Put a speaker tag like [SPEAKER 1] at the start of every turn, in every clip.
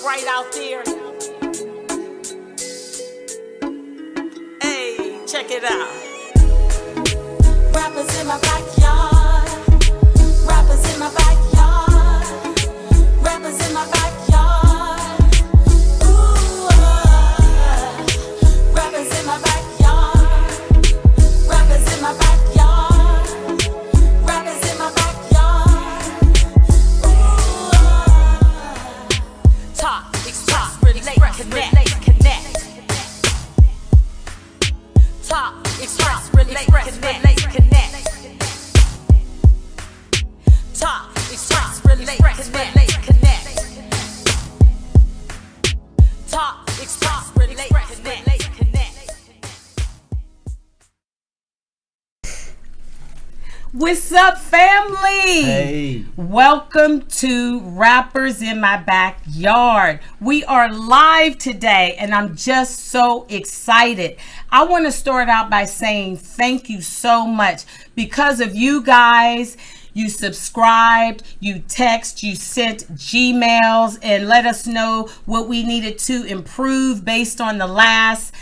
[SPEAKER 1] right out there. Hey, check it out. Rappers in my backyard. Rappers in my backyard. Rappers in my backyard. Ooh, rappers in my backyard. Rappers in my backyard. Rappers in my backyard. Ooh, talk, express, relate, connect. Talk, express, relate, connect. Talk, express, relate, connect. Talk, express, relate, connect.
[SPEAKER 2] What's up, family?
[SPEAKER 3] Hey.
[SPEAKER 2] Welcome to Rappers in My Backyard. We are live today, and I'm just so excited. I want to start out by saying thank you so much. Because of you guys, you subscribed, you text, you sent Gmails, and let us know what we needed to improve based on the last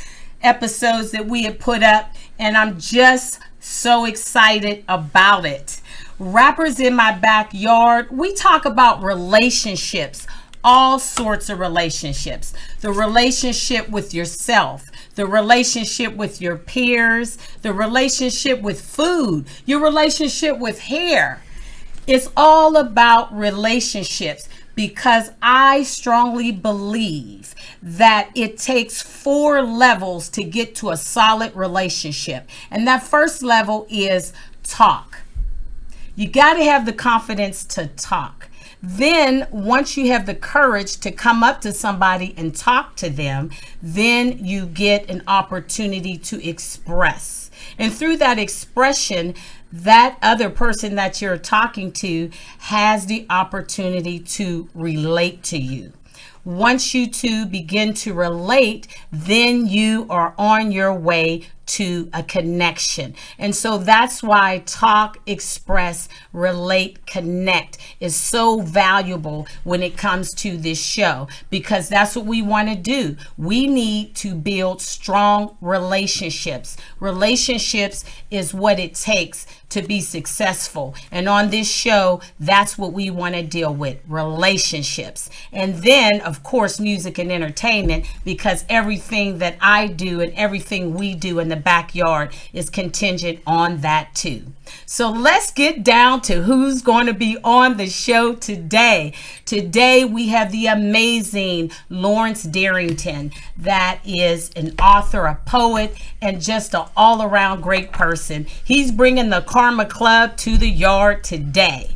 [SPEAKER 2] episodes that we had put up. And I'm just so excited about it. Rappers in My Backyard, we talk about relationships, all sorts of relationships. The relationship with yourself, the relationship with your peers, the relationship with food, your relationship with hair. It's all about relationships because I strongly believe that it takes 4 levels to get to a solid relationship. And that first level is talk. You got to have the confidence to talk. Then once you have the courage to come up to somebody and talk to them, then you get an opportunity to express. And through that expression, that other person that you're talking to has the opportunity to relate to you. Once you two begin to relate, then you are on your way to a connection. And so that's why talk, express, relate, connect is so valuable when it comes to this show, because that's what we want to do. We need to build strong relationships. Relationships is what it takes to be successful. And on this show, that's what we want to deal with, relationships. And then, of course, music and entertainment, because everything that I do and everything we do in the backyard is contingent on that too. So let's get down to who's going to be on the show today. Today we have the amazing Lawrence Darrington, that is an author, a poet, and just an all-around great person. He's bringing the Karma Club to the yard today.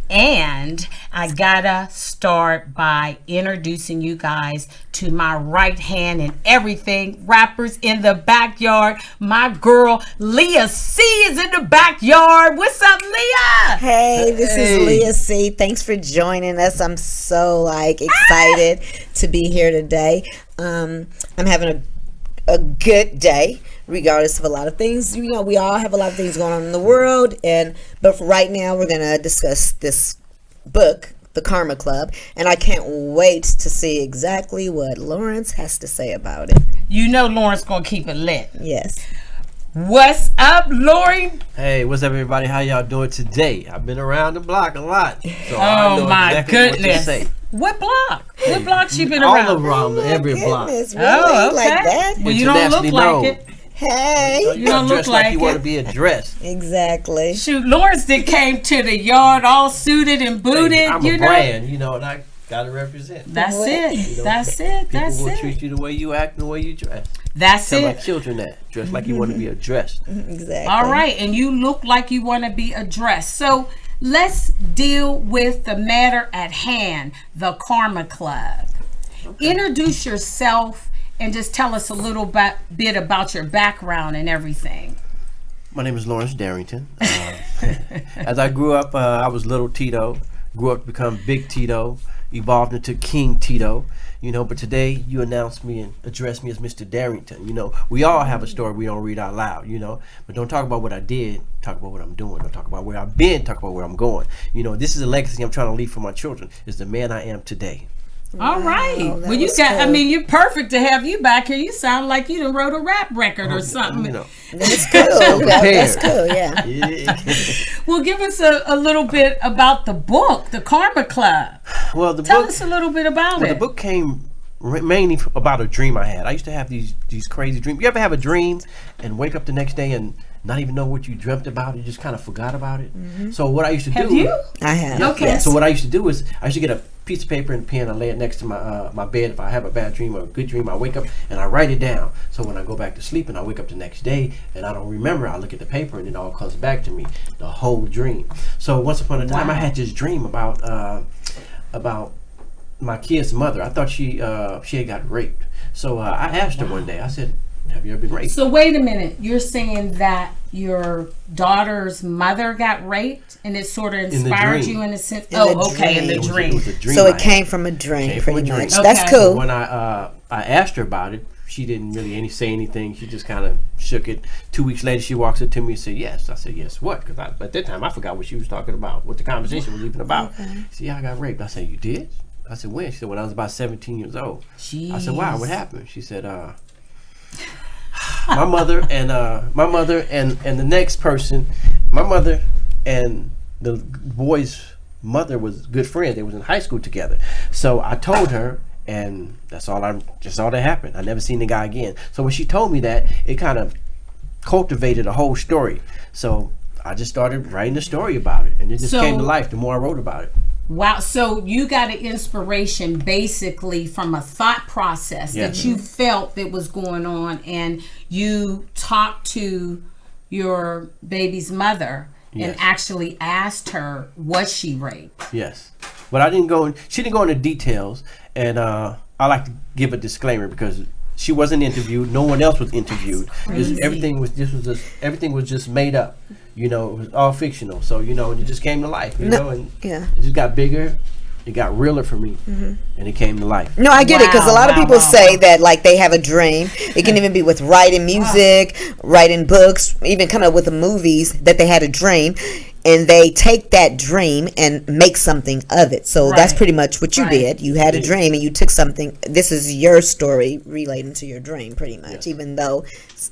[SPEAKER 2] And I gotta start by introducing you guys to my right hand and everything, rappers in the backyard. My girl, LEAH C is in the backyard. What's up, LEAH?
[SPEAKER 4] Hey, this is LEAH C. Thanks for joining us. I'm so excited to be here today. I'm having a good day, regardless of a lot of things. You know, we all have a lot of things going on in the world, but for right now, we're gonna discuss this book, The Karma Club, and I can't wait to see exactly what Lawrence has to say about it.
[SPEAKER 2] You know Lawrence gonna keep it lit.
[SPEAKER 4] Yes.
[SPEAKER 2] What's up, Lori?
[SPEAKER 3] Hey, what's up, everybody? How y'all doing today? I've been around the block a lot, so
[SPEAKER 2] I know
[SPEAKER 3] my
[SPEAKER 2] exactly
[SPEAKER 3] goodness!
[SPEAKER 2] What to say. What block? What blocks you been around?
[SPEAKER 3] All around every block.
[SPEAKER 4] Really?
[SPEAKER 2] Oh, okay.
[SPEAKER 4] Like that?
[SPEAKER 2] Well, you don't look like
[SPEAKER 3] known.
[SPEAKER 2] it.
[SPEAKER 4] Hey.
[SPEAKER 2] You don't look like
[SPEAKER 3] you
[SPEAKER 2] it.
[SPEAKER 3] want to be addressed.
[SPEAKER 4] Exactly.
[SPEAKER 2] Shoot, Lawrence did came to the yard all suited and booted.
[SPEAKER 3] Hey, I'm
[SPEAKER 2] you
[SPEAKER 3] a
[SPEAKER 2] know?
[SPEAKER 3] brand, and I gotta represent.
[SPEAKER 2] That's it.
[SPEAKER 3] You know,
[SPEAKER 2] That's it.
[SPEAKER 3] People
[SPEAKER 2] That's
[SPEAKER 3] will
[SPEAKER 2] it.
[SPEAKER 3] treat you the way you act and the way you dress.
[SPEAKER 2] That's
[SPEAKER 3] Tell my
[SPEAKER 2] it.
[SPEAKER 3] children that. Dress like you want to be addressed.
[SPEAKER 4] Exactly.
[SPEAKER 2] All right, and you look like you want to be addressed. So let's deal with the matter at hand, the Karma Club. Okay. Introduce yourself and just tell us a little bit about your background and everything.
[SPEAKER 3] My name is Lawrence Darrington. As I grew up, I was little Tito, grew up to become Big Tito, evolved into King Tito, but today you announced me and addressed me as Mr. Darrington. We all have a story we don't read out loud, but don't talk about what I did, talk about what I'm doing. Don't talk about where I've been, talk about where I'm going. This is a legacy I'm trying to leave for my children, is the man I am today.
[SPEAKER 2] All right.
[SPEAKER 4] that
[SPEAKER 2] Well, you
[SPEAKER 4] was
[SPEAKER 2] got. I
[SPEAKER 4] cool.
[SPEAKER 2] mean, you're perfect to have you back here. You sound like you done wrote a rap record or something.
[SPEAKER 3] You know.
[SPEAKER 4] That's cool. That's cool. Yeah.
[SPEAKER 3] Yeah.
[SPEAKER 2] Well, give us a little bit about the book, The Karma Club.
[SPEAKER 3] Well, the
[SPEAKER 2] Tell
[SPEAKER 3] book.
[SPEAKER 2] us a little bit about
[SPEAKER 3] Well,
[SPEAKER 2] it.
[SPEAKER 3] the book came mainly about a dream I had. I used to have these crazy dreams. You ever have a dream and wake up the next day and not even know what you dreamt about? You just kind of forgot about it. So what I used to
[SPEAKER 2] Have
[SPEAKER 3] do.
[SPEAKER 2] you?
[SPEAKER 4] I have.
[SPEAKER 2] Okay.
[SPEAKER 4] Yes.
[SPEAKER 3] So what I used to do is I used to get a piece of paper and pen. I lay it next to my bed. If I have a bad dream or a good dream, I wake up and I write it down. So when I go back to sleep and I wake up the next day and I don't remember, I look at the paper and it all comes back to me, the whole dream. So once upon a time, I had this dream about my kid's mother. I thought she had got raped. So I asked her one day. I said, "Have you ever been raped?"
[SPEAKER 2] So wait a minute. You're saying that your daughter's mother got raped, and it sort of inspired
[SPEAKER 3] dream.
[SPEAKER 2] you in a sense.
[SPEAKER 4] In the
[SPEAKER 2] Okay, in the
[SPEAKER 4] dream.
[SPEAKER 2] dream.
[SPEAKER 3] It was a dream.
[SPEAKER 4] So
[SPEAKER 3] I
[SPEAKER 4] it
[SPEAKER 3] had.
[SPEAKER 4] came from a dream,
[SPEAKER 3] Came from
[SPEAKER 4] pretty
[SPEAKER 3] a dream.
[SPEAKER 4] much.
[SPEAKER 2] Okay.
[SPEAKER 4] That's cool.
[SPEAKER 3] When I asked her about it, she didn't really say anything. She just kind of shook it. 2 weeks later, she walks up to me and said, "Yes." I said, "Yes, what?" Because at that time, I forgot what she was talking about, what the conversation was even about. She said, "Yeah, I got raped." I said, "You did?" I said, "When?" She said, "When I was about 17 years old." I said, "Wow, what happened?" She said, my mother and the next person, my mother and the boy's mother was good friends. They was in high school together. So I told her, and that's all that happened. I never seen the guy again. So when she told me that, it kind of cultivated a whole story. So I just started writing a story about it, and it just
[SPEAKER 2] So-
[SPEAKER 3] came to life the more I wrote about it.
[SPEAKER 2] Wow. So you got an inspiration basically from a thought process
[SPEAKER 3] Yeah.
[SPEAKER 2] that you felt that was going on, and you talked to your baby's mother and
[SPEAKER 3] Yes.
[SPEAKER 2] actually asked her, was she raped?
[SPEAKER 3] Yes, but she didn't go into details, and I like to give a disclaimer because she wasn't interviewed. No one else was interviewed. Everything was just made up. You know, it was all fictional. So it just came to life. And
[SPEAKER 4] yeah.
[SPEAKER 3] it just got bigger. It got realer for me, and it came to life.
[SPEAKER 4] No, I get it, because a lot of
[SPEAKER 2] Wow,
[SPEAKER 4] people
[SPEAKER 2] wow,
[SPEAKER 4] say that like they have a dream. It can even be with writing music, writing books, even coming up with the movies that they had a dream, and they take that dream and make something of it. So that's
[SPEAKER 2] Right.
[SPEAKER 4] pretty much what you
[SPEAKER 2] Right.
[SPEAKER 4] did. You had a dream and you took something. This is your story relating to your dream, pretty much.
[SPEAKER 3] Yes.
[SPEAKER 4] Even though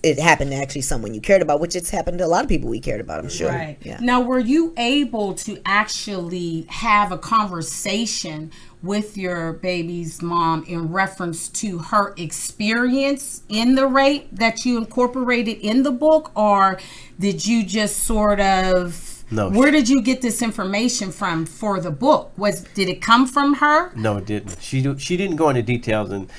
[SPEAKER 4] it happened to actually someone you cared about, which it's happened to a lot of people we cared about, I'm sure.
[SPEAKER 2] Right.
[SPEAKER 4] Yeah.
[SPEAKER 2] Now, were you able to actually have a conversation with your baby's mom in reference to her experience in the rape that you incorporated in the book, or did you just sort of?
[SPEAKER 3] No.
[SPEAKER 2] Where did you get this information from for the book? Did it come from her?
[SPEAKER 3] No, it didn't. She didn't go into details, and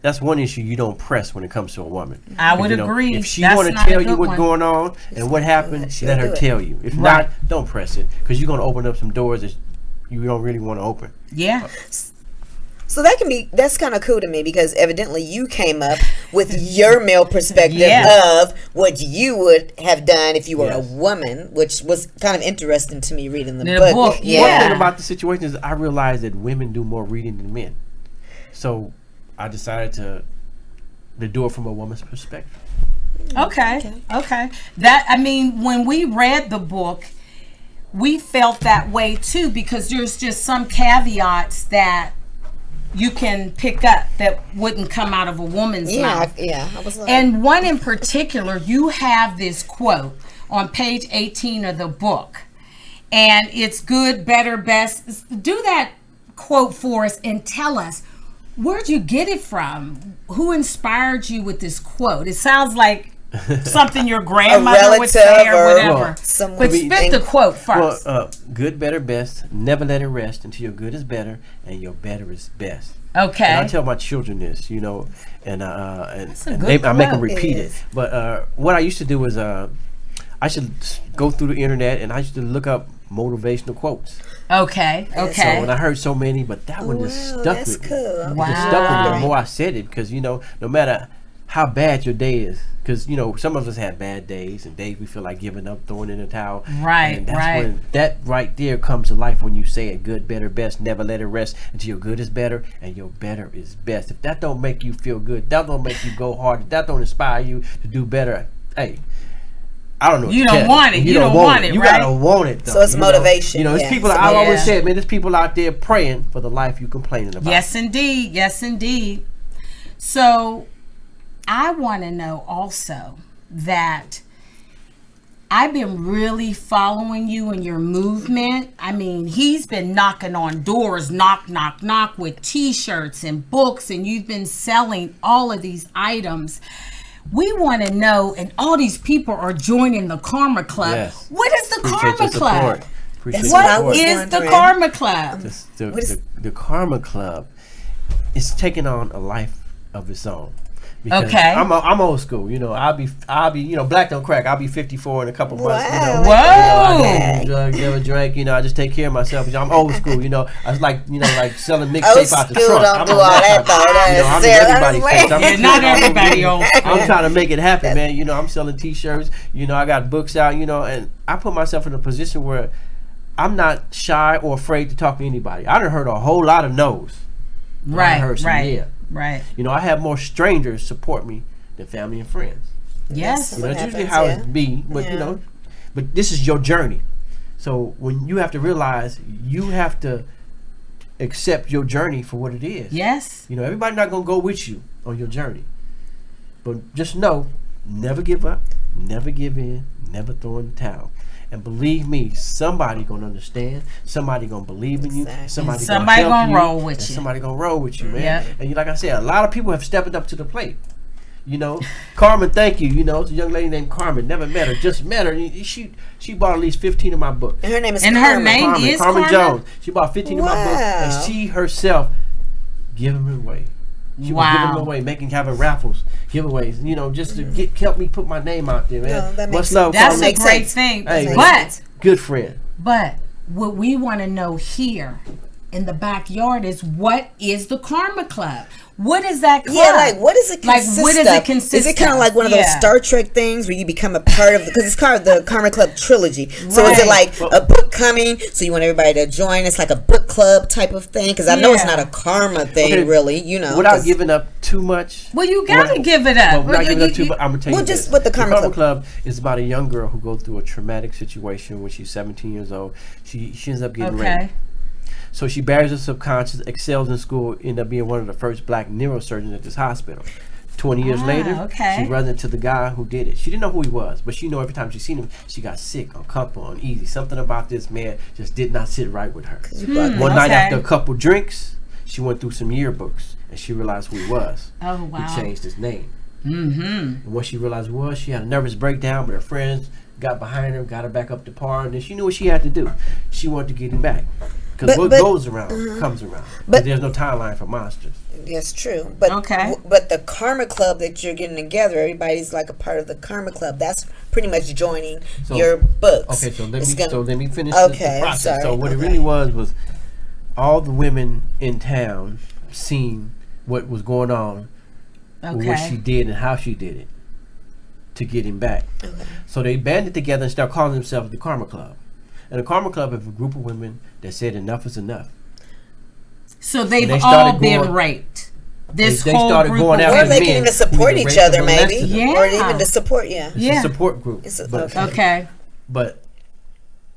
[SPEAKER 3] that's one issue you don't press when it comes to a woman.
[SPEAKER 2] I would
[SPEAKER 3] You know,
[SPEAKER 2] agree.
[SPEAKER 3] If she
[SPEAKER 2] That's
[SPEAKER 3] want to
[SPEAKER 2] not a
[SPEAKER 3] tell you
[SPEAKER 2] good
[SPEAKER 3] what's
[SPEAKER 2] one.
[SPEAKER 3] going on and what happened,
[SPEAKER 4] she'll
[SPEAKER 3] let
[SPEAKER 4] do
[SPEAKER 3] her
[SPEAKER 4] it.
[SPEAKER 3] tell you. If
[SPEAKER 2] Right.
[SPEAKER 3] not, don't press it, because you're going to open up some doors that you don't really want to open.
[SPEAKER 2] Yeah.
[SPEAKER 4] So that's kind of cool to me, because evidently you came up with your male perspective
[SPEAKER 2] Yeah.
[SPEAKER 4] of what you would have done if you were a
[SPEAKER 3] Yes.
[SPEAKER 4] woman, which was kind of interesting to me reading the
[SPEAKER 2] The
[SPEAKER 4] book.
[SPEAKER 2] book,
[SPEAKER 3] One
[SPEAKER 2] Yeah.
[SPEAKER 3] thing about the situation is I realized that women do more reading than men. So I decided to do it from a woman's perspective.
[SPEAKER 2] Okay. That, I mean, when we read the book, we felt that way too, because there's just some caveats that you can pick up that wouldn't come out of a woman's mouth.
[SPEAKER 4] I was like,
[SPEAKER 2] And one in particular, you have this quote on page 18 of the book, and it's good, better, best. Do that quote for us and tell us, where'd you get it from? Who inspired you with this quote? It sounds like something your grandmother would say or
[SPEAKER 4] relative or
[SPEAKER 2] whatever.
[SPEAKER 4] someone
[SPEAKER 2] But
[SPEAKER 4] we
[SPEAKER 2] spit the
[SPEAKER 4] think-
[SPEAKER 2] quote first.
[SPEAKER 3] Well, good, better, best. Never let it rest until your good is better and your better is best.
[SPEAKER 2] Okay.
[SPEAKER 3] And I tell my children this, and
[SPEAKER 2] a
[SPEAKER 3] and
[SPEAKER 2] good
[SPEAKER 3] I make them
[SPEAKER 2] quote.
[SPEAKER 3] repeat
[SPEAKER 4] It
[SPEAKER 3] it.
[SPEAKER 4] is.
[SPEAKER 3] But what I used to do is I should go through the internet and I used to look up motivational quotes.
[SPEAKER 2] Okay.
[SPEAKER 3] So when I heard so many, but that one just
[SPEAKER 4] wow,
[SPEAKER 3] stuck
[SPEAKER 4] that's
[SPEAKER 3] with me.
[SPEAKER 4] cool.
[SPEAKER 3] It
[SPEAKER 2] Wow.
[SPEAKER 3] just stuck with me the
[SPEAKER 4] Right.
[SPEAKER 3] more I said it, because no matter how bad your day is, because some of us have bad days and days we feel like giving up, throwing in the towel.
[SPEAKER 2] Right,
[SPEAKER 3] And that's
[SPEAKER 2] right.
[SPEAKER 3] when that right there comes to life, when you say it: good, better, best. Never let it rest until your good is better and your better is best. If that don't make you feel good, that don't make you go hard, if that don't inspire you to do better, hey, I don't know.
[SPEAKER 2] You
[SPEAKER 3] what to
[SPEAKER 2] don't
[SPEAKER 3] tell
[SPEAKER 2] want it.
[SPEAKER 3] You
[SPEAKER 2] You don't want it,
[SPEAKER 3] You
[SPEAKER 2] right?
[SPEAKER 3] gotta want it, though.
[SPEAKER 4] So it's
[SPEAKER 3] you know?
[SPEAKER 4] motivation,
[SPEAKER 3] You know, it's
[SPEAKER 4] yeah.
[SPEAKER 3] people.
[SPEAKER 4] It's
[SPEAKER 3] I always
[SPEAKER 2] motivation.
[SPEAKER 3] said, man, there's people out there praying for the life you complaining about.
[SPEAKER 2] Yes, indeed. Yes, indeed. So I want to know also that I've been really following you and your movement. I mean, he's been knocking on doors, knock, knock, knock, with T-shirts and books, and you've been selling all of these items. We want to know, and all these people are joining the Karma Club.
[SPEAKER 3] Yes.
[SPEAKER 2] What is the
[SPEAKER 3] Appreciate
[SPEAKER 2] Karma
[SPEAKER 3] your
[SPEAKER 2] Club?
[SPEAKER 3] support. Appreciate
[SPEAKER 4] That's
[SPEAKER 3] your
[SPEAKER 4] what I
[SPEAKER 3] support.
[SPEAKER 4] was
[SPEAKER 2] Is the
[SPEAKER 4] wondering.
[SPEAKER 2] Karma Club?
[SPEAKER 3] The Karma Club is taking on a life of its own. Because
[SPEAKER 2] Okay.
[SPEAKER 3] I'm old school, you know. I'll be, you know, black don't crack. I'll be 54 in a couple months. You know.
[SPEAKER 4] Wow.
[SPEAKER 2] Whoa.
[SPEAKER 3] I don't do drugs, never drank. You know, I just take care of myself. You know, I'm old school. You know, I was like, you know, like selling
[SPEAKER 4] Old
[SPEAKER 3] mixtape out the
[SPEAKER 4] school
[SPEAKER 3] trunk.
[SPEAKER 4] don't
[SPEAKER 3] I'm
[SPEAKER 4] do
[SPEAKER 3] on
[SPEAKER 4] all
[SPEAKER 3] that
[SPEAKER 4] that,
[SPEAKER 3] type
[SPEAKER 4] though.
[SPEAKER 3] of- you know, I'm in
[SPEAKER 4] That's
[SPEAKER 3] everybody's
[SPEAKER 4] serious.
[SPEAKER 3] face. I'm
[SPEAKER 2] Yeah, not everybody old school.
[SPEAKER 3] I'm trying to make it happen, man. You know, I'm selling T-shirts. You know, I got books out. You know, and I put myself in a position where I'm not shy or afraid to talk to anybody. I done heard a whole lot of no's. but I heard some yeah.
[SPEAKER 2] Right.
[SPEAKER 3] You know, I have more strangers support me than family and friends.
[SPEAKER 2] Yes.
[SPEAKER 3] You know,
[SPEAKER 4] What
[SPEAKER 3] it's usually
[SPEAKER 4] happens,
[SPEAKER 3] how
[SPEAKER 4] yeah.
[SPEAKER 3] it be, but
[SPEAKER 4] Yeah.
[SPEAKER 3] you know, but this is your journey. So when you have to realize, you have to accept your journey for what it is.
[SPEAKER 2] Yes.
[SPEAKER 3] You know, everybody's not gonna go with you on your journey, but just know, never give up, never give in, never throw in the towel. And believe me, somebody gonna understand. Somebody gonna believe in you.
[SPEAKER 4] Exactly.
[SPEAKER 3] Somebody
[SPEAKER 2] Somebody
[SPEAKER 3] gonna help
[SPEAKER 2] gonna
[SPEAKER 3] you,
[SPEAKER 2] roll with
[SPEAKER 3] and
[SPEAKER 2] you.
[SPEAKER 3] Somebody gonna roll with you, man.
[SPEAKER 2] Yep.
[SPEAKER 3] And you, like I said, a lot of people have stepped up to the plate. You know, Carmen, thank you. You know, it's a young lady named Carmen. Never met her, just met her. And she bought at least 15 of my books.
[SPEAKER 4] And her name is
[SPEAKER 2] And her
[SPEAKER 4] Carmen.
[SPEAKER 2] name is
[SPEAKER 3] Carmen
[SPEAKER 2] Carmen?
[SPEAKER 3] Jones. She bought 15 of my books,
[SPEAKER 4] Wow.
[SPEAKER 3] and she herself giving them away. She was giving them away, having raffles, giveaways. You know, just to help me put my name out there, man.
[SPEAKER 4] No, that
[SPEAKER 3] Much
[SPEAKER 4] makes
[SPEAKER 3] love,
[SPEAKER 2] That's
[SPEAKER 3] Carmen.
[SPEAKER 2] a
[SPEAKER 4] makes
[SPEAKER 2] great
[SPEAKER 4] sense.
[SPEAKER 2] thing.
[SPEAKER 3] Hey,
[SPEAKER 2] But
[SPEAKER 3] good friend.
[SPEAKER 2] what we want to know here in the backyard is, what is the Karma Club? What is that club?
[SPEAKER 4] Yeah, like what does it
[SPEAKER 2] Like,
[SPEAKER 4] consist
[SPEAKER 2] what does
[SPEAKER 4] of?
[SPEAKER 2] it consist
[SPEAKER 4] Is it kind of
[SPEAKER 2] of?
[SPEAKER 4] like one of those
[SPEAKER 2] Yeah.
[SPEAKER 4] Star Trek things where you become a part of? Because it's called the Karma Club trilogy. So is
[SPEAKER 2] Right.
[SPEAKER 4] it like a book coming? So you want everybody to join? It's like a book club type of thing. Because I know it's
[SPEAKER 2] Yeah.
[SPEAKER 4] not a karma thing,
[SPEAKER 3] Okay,
[SPEAKER 4] really. You know,
[SPEAKER 3] Without
[SPEAKER 4] 'cause-
[SPEAKER 3] giving up too much.
[SPEAKER 2] Well, you gotta give it up.
[SPEAKER 3] Well, without
[SPEAKER 2] Well,
[SPEAKER 3] giving up
[SPEAKER 2] you-
[SPEAKER 3] too much, I'm gonna tell
[SPEAKER 4] well,
[SPEAKER 3] you
[SPEAKER 4] just
[SPEAKER 3] this.
[SPEAKER 4] what the Karma
[SPEAKER 3] Club is about a young girl who goes through a traumatic situation when she's 17 years old. She ends up getting raped.
[SPEAKER 2] Okay.
[SPEAKER 3] So she buries her subconscious, excels in school, end up being one of the first black neurosurgeons at this hospital. 20 years later,
[SPEAKER 2] okay.
[SPEAKER 3] she runs into the guy who did it. She didn't know who he was, but she knew every time she seen him, she got sick, uncomfortable, uneasy. Something about this man just did not sit right with her. One night
[SPEAKER 2] okay.
[SPEAKER 3] after a couple drinks, she went through some yearbooks, and she realized who he was.
[SPEAKER 2] Oh, wow.
[SPEAKER 3] He changed his name.
[SPEAKER 2] Mm-hmm.
[SPEAKER 3] And what she realized was, she had a nervous breakdown, but her friends got behind her, got her back up to par, and then she knew what she had to do. She wanted to get him back. Because what goes around comes around. But there's no timeline for monsters.
[SPEAKER 4] That's true. But
[SPEAKER 2] Okay.
[SPEAKER 4] but the Karma Club that you're getting together, everybody's like a part of the Karma Club. That's pretty much joining
[SPEAKER 3] So-
[SPEAKER 4] your books.
[SPEAKER 3] Okay, so let
[SPEAKER 4] It's
[SPEAKER 3] me
[SPEAKER 4] gonna-
[SPEAKER 3] finish
[SPEAKER 4] Okay,
[SPEAKER 3] the process.
[SPEAKER 4] sorry,
[SPEAKER 3] So what it
[SPEAKER 4] okay.
[SPEAKER 3] really was all the women in town seen what was going on, with what she
[SPEAKER 2] Okay.
[SPEAKER 3] did and how she did it to get him back. So they banded together and started calling themselves the Karma Club. And the Karma Club is a group of women that said enough is enough.
[SPEAKER 2] So they've
[SPEAKER 3] they
[SPEAKER 2] all
[SPEAKER 3] started
[SPEAKER 2] been
[SPEAKER 3] going-
[SPEAKER 2] raped. This
[SPEAKER 3] they
[SPEAKER 2] whole
[SPEAKER 3] started
[SPEAKER 2] group
[SPEAKER 3] going
[SPEAKER 2] of
[SPEAKER 3] after
[SPEAKER 4] Or
[SPEAKER 2] women.
[SPEAKER 4] they
[SPEAKER 3] men
[SPEAKER 4] can even
[SPEAKER 3] who
[SPEAKER 4] support
[SPEAKER 3] either
[SPEAKER 4] each
[SPEAKER 3] raped or
[SPEAKER 4] other, maybe.
[SPEAKER 3] molested them.
[SPEAKER 2] Yeah.
[SPEAKER 4] Or even to support, yeah.
[SPEAKER 3] It's
[SPEAKER 2] Yeah.
[SPEAKER 3] a support group.
[SPEAKER 4] It's a-
[SPEAKER 3] but,
[SPEAKER 2] Okay.
[SPEAKER 3] but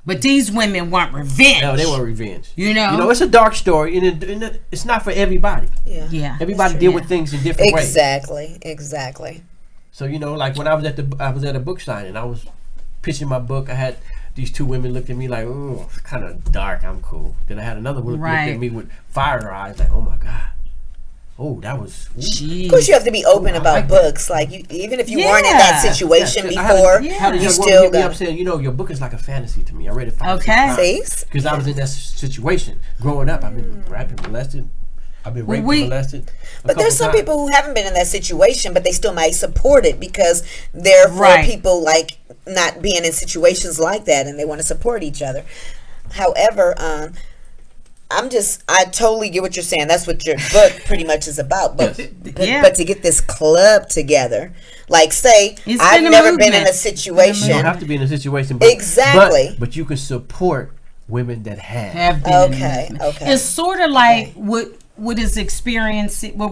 [SPEAKER 2] But these women want revenge.
[SPEAKER 3] no, they want revenge.
[SPEAKER 2] You know?
[SPEAKER 3] You know, it's a dark story, and it's not for everybody.
[SPEAKER 4] Yeah.
[SPEAKER 2] Yeah.
[SPEAKER 3] Everybody
[SPEAKER 4] true.
[SPEAKER 3] deal
[SPEAKER 2] Yeah.
[SPEAKER 3] with things in different ways.
[SPEAKER 4] Exactly.
[SPEAKER 3] So you know, like when I was at a book signing, I was pitching my book. I had these two women looked at me like, "Oh, it's kind of dark. I'm cool." Then I had another one look
[SPEAKER 2] Right.
[SPEAKER 3] at me with fire eyes, like, "Oh my god, oh that was." Ooh.
[SPEAKER 2] Jeez.
[SPEAKER 4] Of course, you have to be open
[SPEAKER 3] I
[SPEAKER 4] about
[SPEAKER 3] like that.
[SPEAKER 4] books. Like, you, even if you weren't in that
[SPEAKER 2] Yeah.
[SPEAKER 4] situation
[SPEAKER 3] Yeah, I had a-
[SPEAKER 4] before,
[SPEAKER 2] Yeah.
[SPEAKER 3] Had a
[SPEAKER 4] you
[SPEAKER 3] young woman
[SPEAKER 4] still
[SPEAKER 3] hit me up
[SPEAKER 4] got
[SPEAKER 3] saying, "You know, your book is like a fantasy to me. I read it 5
[SPEAKER 2] Okay.
[SPEAKER 4] See?
[SPEAKER 3] because I was in that situation growing up. I've been raped, molested. I've been raped and molested.
[SPEAKER 4] But there's some people who haven't been in that situation, but they still might support it because they're for
[SPEAKER 2] Right.
[SPEAKER 4] people like not being in situations like that, and they want to support each other. However, I totally get what you're saying. That's what your book pretty much is about. But
[SPEAKER 3] Yes.
[SPEAKER 2] Yeah.
[SPEAKER 4] but to get this club together, like say
[SPEAKER 2] It's
[SPEAKER 4] I've
[SPEAKER 2] been a
[SPEAKER 4] never been in
[SPEAKER 2] movement.
[SPEAKER 4] a situation.
[SPEAKER 3] You don't have to be in a situation, but,
[SPEAKER 4] Exactly.
[SPEAKER 3] But you can support women that have.
[SPEAKER 2] Have been
[SPEAKER 4] Okay,
[SPEAKER 2] in
[SPEAKER 4] okay.
[SPEAKER 2] It's sort of like what what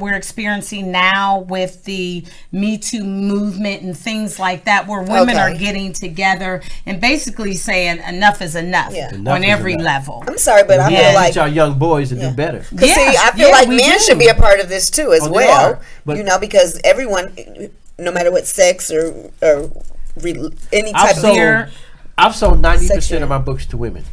[SPEAKER 2] we're experiencing now with the Me Too movement and things like that, where women are getting together and basically saying enough is enough, on every level.
[SPEAKER 4] I'm sorry, but I feel like
[SPEAKER 3] teach our young boys to do better.
[SPEAKER 4] See, I feel like men should be a part of this too, as well. You know, because everyone, no matter what sex or any type of
[SPEAKER 3] I've sold 90% of my books to women.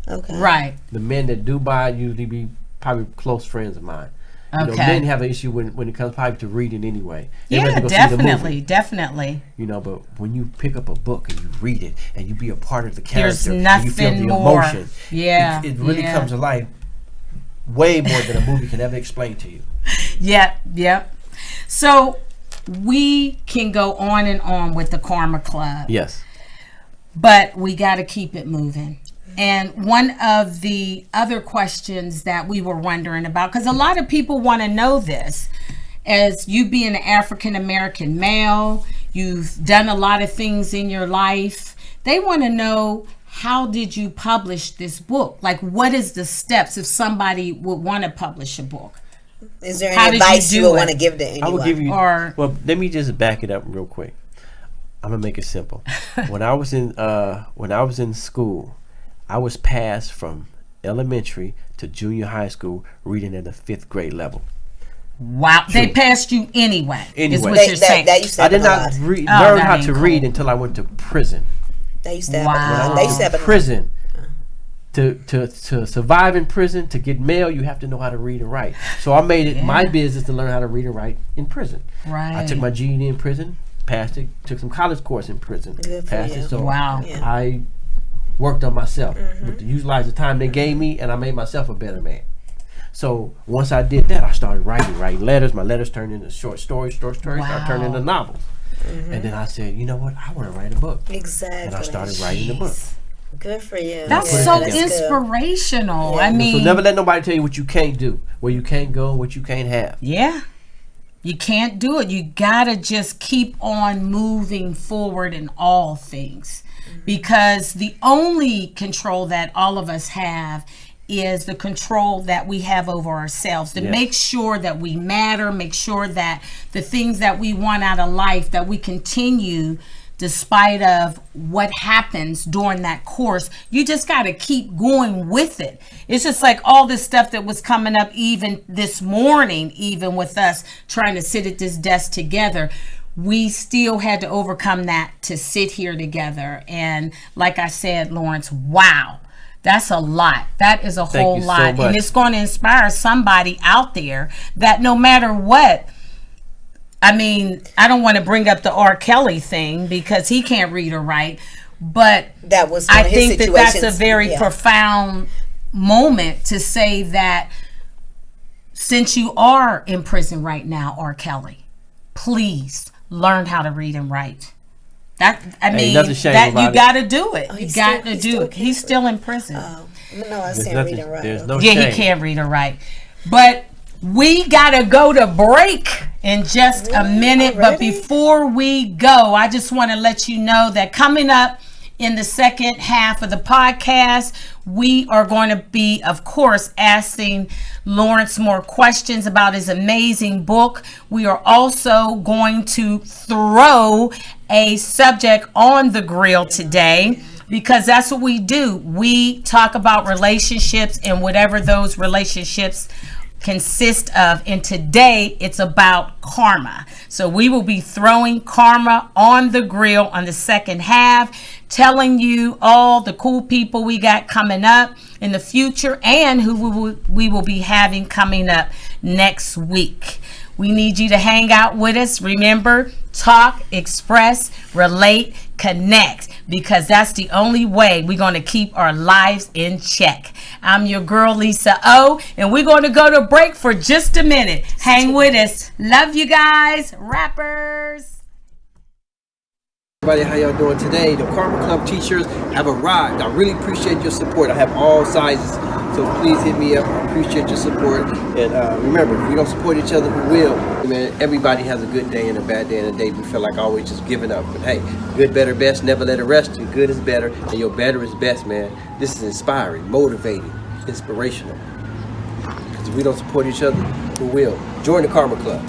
[SPEAKER 4] Okay.
[SPEAKER 2] Right.
[SPEAKER 3] The men that do buy usually be probably close friends of mine. You know,
[SPEAKER 2] Okay.
[SPEAKER 3] men have an issue when it comes probably to reading anyway. They
[SPEAKER 2] Yeah,
[SPEAKER 3] rather go see the movie.
[SPEAKER 2] definitely.
[SPEAKER 3] You know, but when you pick up a book and you read it and you be a part of the character,
[SPEAKER 2] There's
[SPEAKER 3] and you feel
[SPEAKER 2] nothing
[SPEAKER 3] the
[SPEAKER 2] more.
[SPEAKER 3] emotion,
[SPEAKER 2] Yeah,
[SPEAKER 3] it really
[SPEAKER 2] yeah.
[SPEAKER 3] comes to life way more than a movie can ever explain to you.
[SPEAKER 2] Yep. So we can go on and on with the Karma Club.
[SPEAKER 3] Yes.
[SPEAKER 2] But we got to keep it moving. And one of the other questions that we were wondering about, because a lot of people want to know this, as you being an African American male, you've done a lot of things in your life. They want to know, how did you publish this book? Like, what is the steps if somebody would want to publish a book?
[SPEAKER 4] Is there
[SPEAKER 2] How
[SPEAKER 4] any
[SPEAKER 2] did you
[SPEAKER 4] advice you
[SPEAKER 2] do
[SPEAKER 4] would
[SPEAKER 2] it?
[SPEAKER 4] want to give to anyone?
[SPEAKER 3] I will give you.
[SPEAKER 2] Or-
[SPEAKER 3] well, let me just back it up real quick. I'm gonna make it simple. When I was in school, I was passed from elementary to junior high school reading at the 5th grade level.
[SPEAKER 2] Wow. They passed you anyway, is
[SPEAKER 3] Anyway.
[SPEAKER 2] what you're saying.
[SPEAKER 4] That used to
[SPEAKER 3] I
[SPEAKER 4] happen
[SPEAKER 3] did
[SPEAKER 4] a
[SPEAKER 3] not
[SPEAKER 4] lot.
[SPEAKER 3] learn
[SPEAKER 2] that
[SPEAKER 3] how
[SPEAKER 2] ain't
[SPEAKER 3] to
[SPEAKER 2] cool.
[SPEAKER 3] read until I went to prison.
[SPEAKER 4] That used to
[SPEAKER 2] Wow.
[SPEAKER 4] happen. That used to happen.
[SPEAKER 3] Prison. To survive in prison, to get mail, you have to know how to read and write. So I made it my business to learn how to read and write in prison.
[SPEAKER 2] Right.
[SPEAKER 3] I took my GED in prison, passed it, took some college course in prison,
[SPEAKER 4] Good for
[SPEAKER 3] passed
[SPEAKER 4] you.
[SPEAKER 3] it. So
[SPEAKER 2] Wow.
[SPEAKER 4] Yeah.
[SPEAKER 3] I worked on myself, to utilize the time they gave me, and I made myself a better man. So once I did that, I started writing letters. My letters turned into short stories, started turning into novels. And then I said, you know what? I want to write a book.
[SPEAKER 4] Exactly.
[SPEAKER 3] And I started writing the book.
[SPEAKER 4] Good for you.
[SPEAKER 2] That's
[SPEAKER 3] put it
[SPEAKER 2] so
[SPEAKER 3] together.
[SPEAKER 2] inspirational.
[SPEAKER 4] Yeah.
[SPEAKER 2] I mean,
[SPEAKER 3] So never let nobody tell you what you can't do, where you can't go, what you can't have.
[SPEAKER 2] yeah. You can't do it. You gotta just keep on moving forward in all things, because the only control that all of us have is the control that we have over ourselves, to make sure that we matter, make sure that the things that we want out of life, that we continue despite of what happens during that course. You just got to keep going with it. It's just like all this stuff that was coming up even this morning, even with us trying to sit at this desk together. We still had to overcome that to sit here together. And like I said, Lawrence, wow, that's a lot. That is a whole
[SPEAKER 3] you so
[SPEAKER 2] lot.
[SPEAKER 3] much.
[SPEAKER 2] And it's going to inspire somebody out there that no matter what, I mean, I don't want to bring up the R. Kelly thing because he can't read or write, but
[SPEAKER 4] That was one
[SPEAKER 2] I
[SPEAKER 4] of his
[SPEAKER 2] think that that's a
[SPEAKER 4] situations.
[SPEAKER 2] very
[SPEAKER 4] Yeah.
[SPEAKER 2] profound moment to say that since you are in prison right now, R. Kelly, please learn how to read and write. That I mean,
[SPEAKER 3] nothing shame
[SPEAKER 2] that you
[SPEAKER 3] about it.
[SPEAKER 2] got to do it. You
[SPEAKER 4] he's
[SPEAKER 2] got
[SPEAKER 4] still-
[SPEAKER 2] to
[SPEAKER 4] he
[SPEAKER 2] do
[SPEAKER 4] still
[SPEAKER 2] it. He's still in prison.
[SPEAKER 4] No, I was saying read and write.
[SPEAKER 3] There's no
[SPEAKER 2] Yeah,
[SPEAKER 3] shame.
[SPEAKER 2] he can't read or write. But we gotta go to break in just a minute. But
[SPEAKER 4] Already?
[SPEAKER 2] before we go, I just want to let you know that coming up in the second half of the podcast, we are going to be, of course, asking Lawrence more questions about his amazing book. We are also going to throw a subject on the grill today, because that's what we do. We talk about relationships and whatever those relationships consist of, and today it's about karma. So we will be throwing karma on the grill on the second half, telling you all the cool people we got coming up in the future and who we will be having coming up next week. We need you to hang out with us. Remember, talk, express, relate, connect, because that's the only way we're going to keep our lives in check. I'm your girl, Lisa O, and we're going to go to break for just a minute. Hang with us. Love you guys, rappers.
[SPEAKER 3] Everybody, how y'all doing today? The Karma Club t-shirts have arrived. I really appreciate your support. I have all sizes, so please hit me up. I appreciate your support. And remember, if we don't support each other, who will? Man, everybody has a good day and a bad day, and a day we feel like always just giving up. But hey, good, better, best, never let it rest. Your good is better, and your better is best, man. This is inspiring, motivating, inspirational. Because
[SPEAKER 5] If we don't support each other, who will? Join the Karma Club.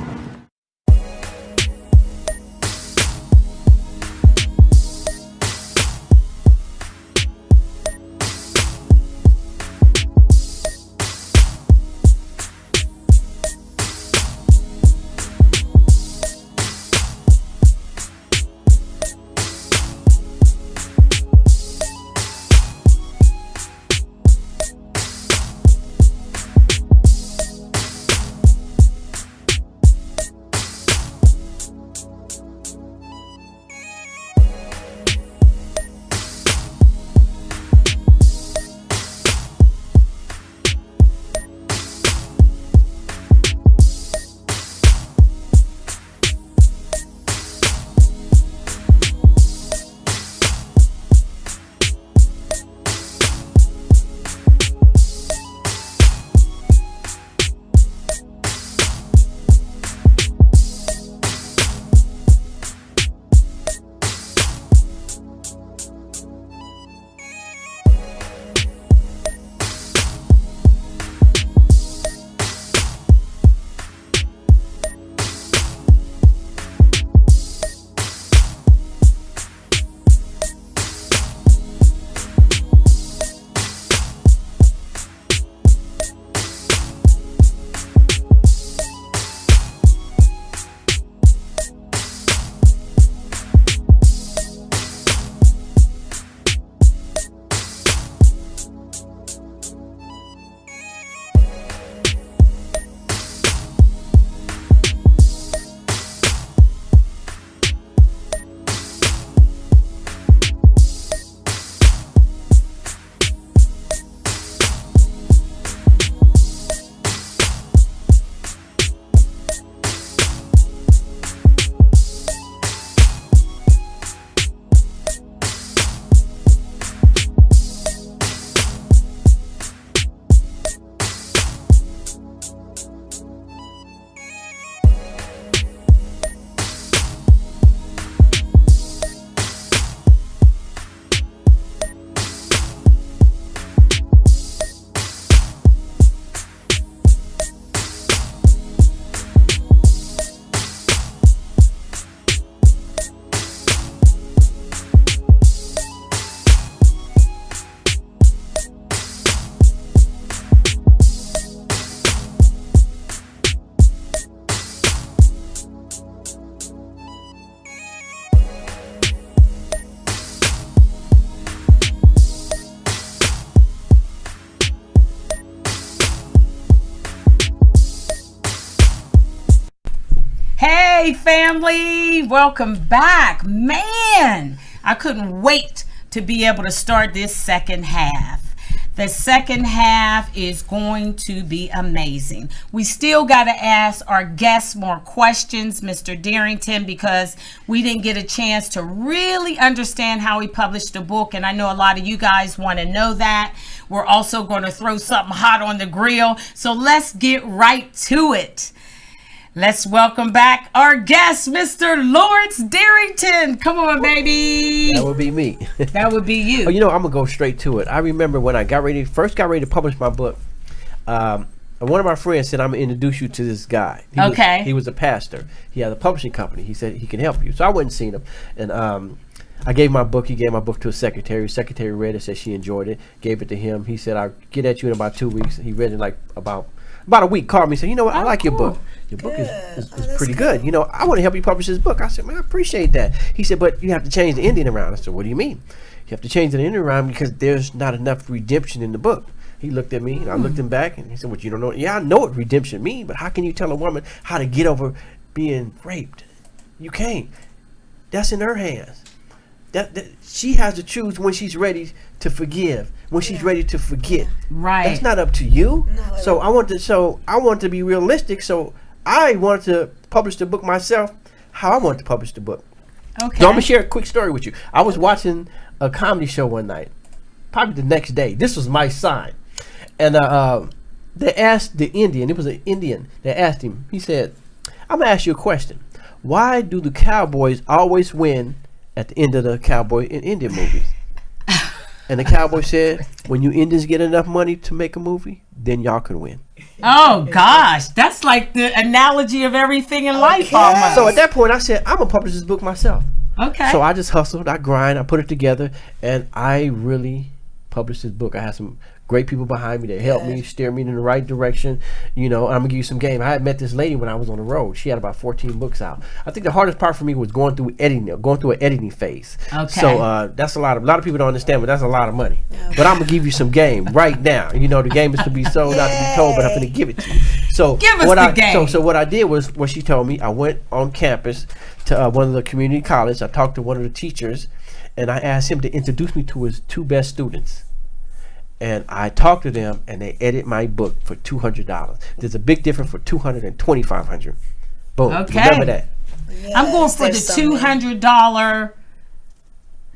[SPEAKER 2] Hey family, welcome back. Man, I couldn't wait to be able to start this second half. The second half is going to be amazing. We still got to ask our guests more questions, Mr. Darrington, because we didn't get a chance to really understand how he published the book. And I know a lot of you guys want to know that. We're also going to throw something hot on the grill. So let's get right to it. Let's welcome back our guest, Mr. Lawrence Darrington. Come on, baby.
[SPEAKER 3] That would be me.
[SPEAKER 2] That would be you.
[SPEAKER 3] Oh, you know, I'm gonna go straight to it. I remember when I first got ready to publish my book. One of my friends said, "I'm gonna introduce you to this guy." He was a pastor. He had a publishing company. He said he can help you. So I went and seen him, and I gave my book. He gave my book to a secretary. Secretary read it, said she enjoyed it. Gave it to him. He said, "I'll get at you in about 2 weeks." He read it in like about a week. Called me and said, "You know what? I like your book. Your book is pretty good. You know, I want to help you publish this book." I said, "Man, I appreciate that." He said, "But you have to change the ending around." I said, "What do you mean?" "You have to change the ending around because there's not enough redemption in the book." He looked at me, and I looked him back, and he said, "What, you don't know?" "Yeah, I know what redemption means, but how can you tell a woman how to get over being raped? You can't. That's in her hands. That she has to choose when she's ready to forgive, when she's ready to forget.
[SPEAKER 2] Right.
[SPEAKER 3] That's not up to you." So I want to be realistic. So I wanted to publish the book myself, how I wanted to publish the book.
[SPEAKER 2] Okay.
[SPEAKER 3] So I'm gonna share a quick story with you. I was watching a comedy show one night, probably the next day. This was my sign, and they asked the Indian. It was an Indian. They asked him. He said, "I'm gonna ask you a question. Why do the cowboys always win at the end of the cowboy and Indian movies?" And the cowboy said, when you Indians get enough money to make a movie, then y'all can win.
[SPEAKER 2] Oh gosh, that's like the analogy of everything in life almost.
[SPEAKER 3] So at that point, I said, I'm going to publish this book myself.
[SPEAKER 2] Okay.
[SPEAKER 3] So I just hustled, I grind, I put it together, and I really published this book. I had some great people behind me that helped me, steer me in the right direction. You know, I'm gonna give you some game. I had met this lady when I was on the road. She had about 14 books out. I think the hardest part for me was going through an editing phase.
[SPEAKER 2] Okay.
[SPEAKER 3] So that's a lot of people don't understand, but that's a lot of money. But I'm gonna give you some game right now. You know, the game is to be sold, not to be told, but I'm gonna give it to you. So
[SPEAKER 2] give us the game.
[SPEAKER 3] So what I did was what she told me. I went on campus to one of the community colleges. I talked to one of the teachers, and I asked him to introduce me to his 2 best students. And I talked to them, and they edit my book for $200. There's a big difference for $200 and $2,500. Boom.
[SPEAKER 2] Okay.
[SPEAKER 3] Remember that.
[SPEAKER 2] I'm going for the $200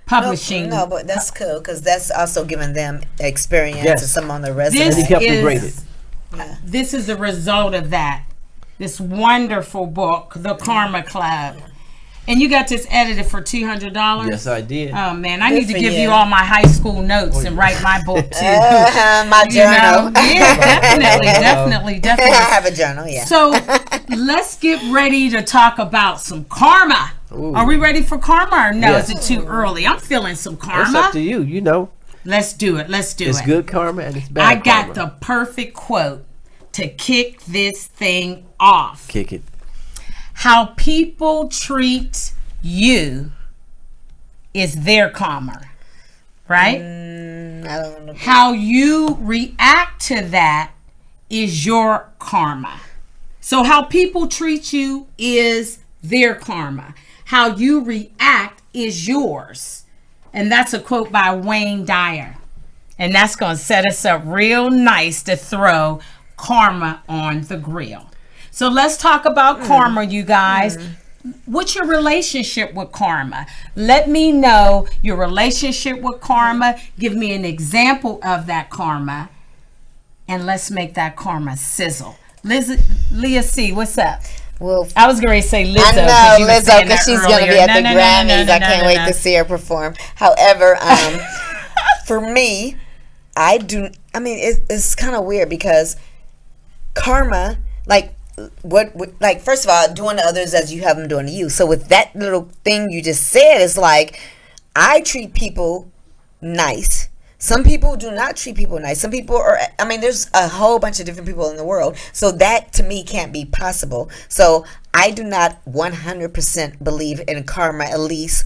[SPEAKER 2] publishing.
[SPEAKER 4] No, but that's cool because that's also giving them experience
[SPEAKER 3] Yes.
[SPEAKER 4] and some on the resume.
[SPEAKER 3] And he helped them grade it.
[SPEAKER 2] This is the result of that. This wonderful book, The Karma Club. And you got this edited for $200?
[SPEAKER 3] Yes, I did.
[SPEAKER 2] Oh, man, I
[SPEAKER 4] Good
[SPEAKER 2] need to
[SPEAKER 4] for
[SPEAKER 2] give you
[SPEAKER 4] you.
[SPEAKER 2] all my high school notes and write my book, too.
[SPEAKER 4] My
[SPEAKER 2] You know?
[SPEAKER 4] journal.
[SPEAKER 2] Yeah, definitely.
[SPEAKER 4] I have a journal, yeah.
[SPEAKER 2] So let's get ready to talk about some karma.
[SPEAKER 3] Ooh.
[SPEAKER 2] Are we ready for karma or no?
[SPEAKER 3] Yes.
[SPEAKER 2] Is it too early? I'm feeling some
[SPEAKER 3] It's
[SPEAKER 2] karma.
[SPEAKER 3] up to you. You know,
[SPEAKER 2] Let's do it.
[SPEAKER 3] it's good karma and it's bad
[SPEAKER 2] I got
[SPEAKER 3] karma.
[SPEAKER 2] the perfect quote to kick this thing off.
[SPEAKER 3] Kick it.
[SPEAKER 2] How people treat you is their karma, right?
[SPEAKER 4] I don't know.
[SPEAKER 2] How you react to that is your karma. So how people treat you is their karma. How you react is yours. And that's a quote by Wayne Dyer. And that's going to set us up real nice to throw karma on the grill. So let's talk about karma, you guys. What's your relationship with karma? Let me know your relationship with karma. Give me an example of that karma. And let's make that karma sizzle. Leah C, what's up?
[SPEAKER 4] Well,
[SPEAKER 2] I was going to say Lizzo.
[SPEAKER 4] I
[SPEAKER 2] 'cause you
[SPEAKER 4] know
[SPEAKER 2] were
[SPEAKER 4] Lizzo
[SPEAKER 2] saying
[SPEAKER 4] because
[SPEAKER 2] that
[SPEAKER 4] she's going to be
[SPEAKER 2] earlier.
[SPEAKER 4] at the Grammys. I can't wait
[SPEAKER 2] no.
[SPEAKER 4] to see her perform. However, for me, it's kind of weird because karma, like first of all, doing to others as you have them doing to you. So with that little thing you just said, it's like I treat people nice. Some people do not treat people nice. Some people there's a whole bunch of different people in the world. So that to me can't be possible. So I do not 100% believe in karma, at least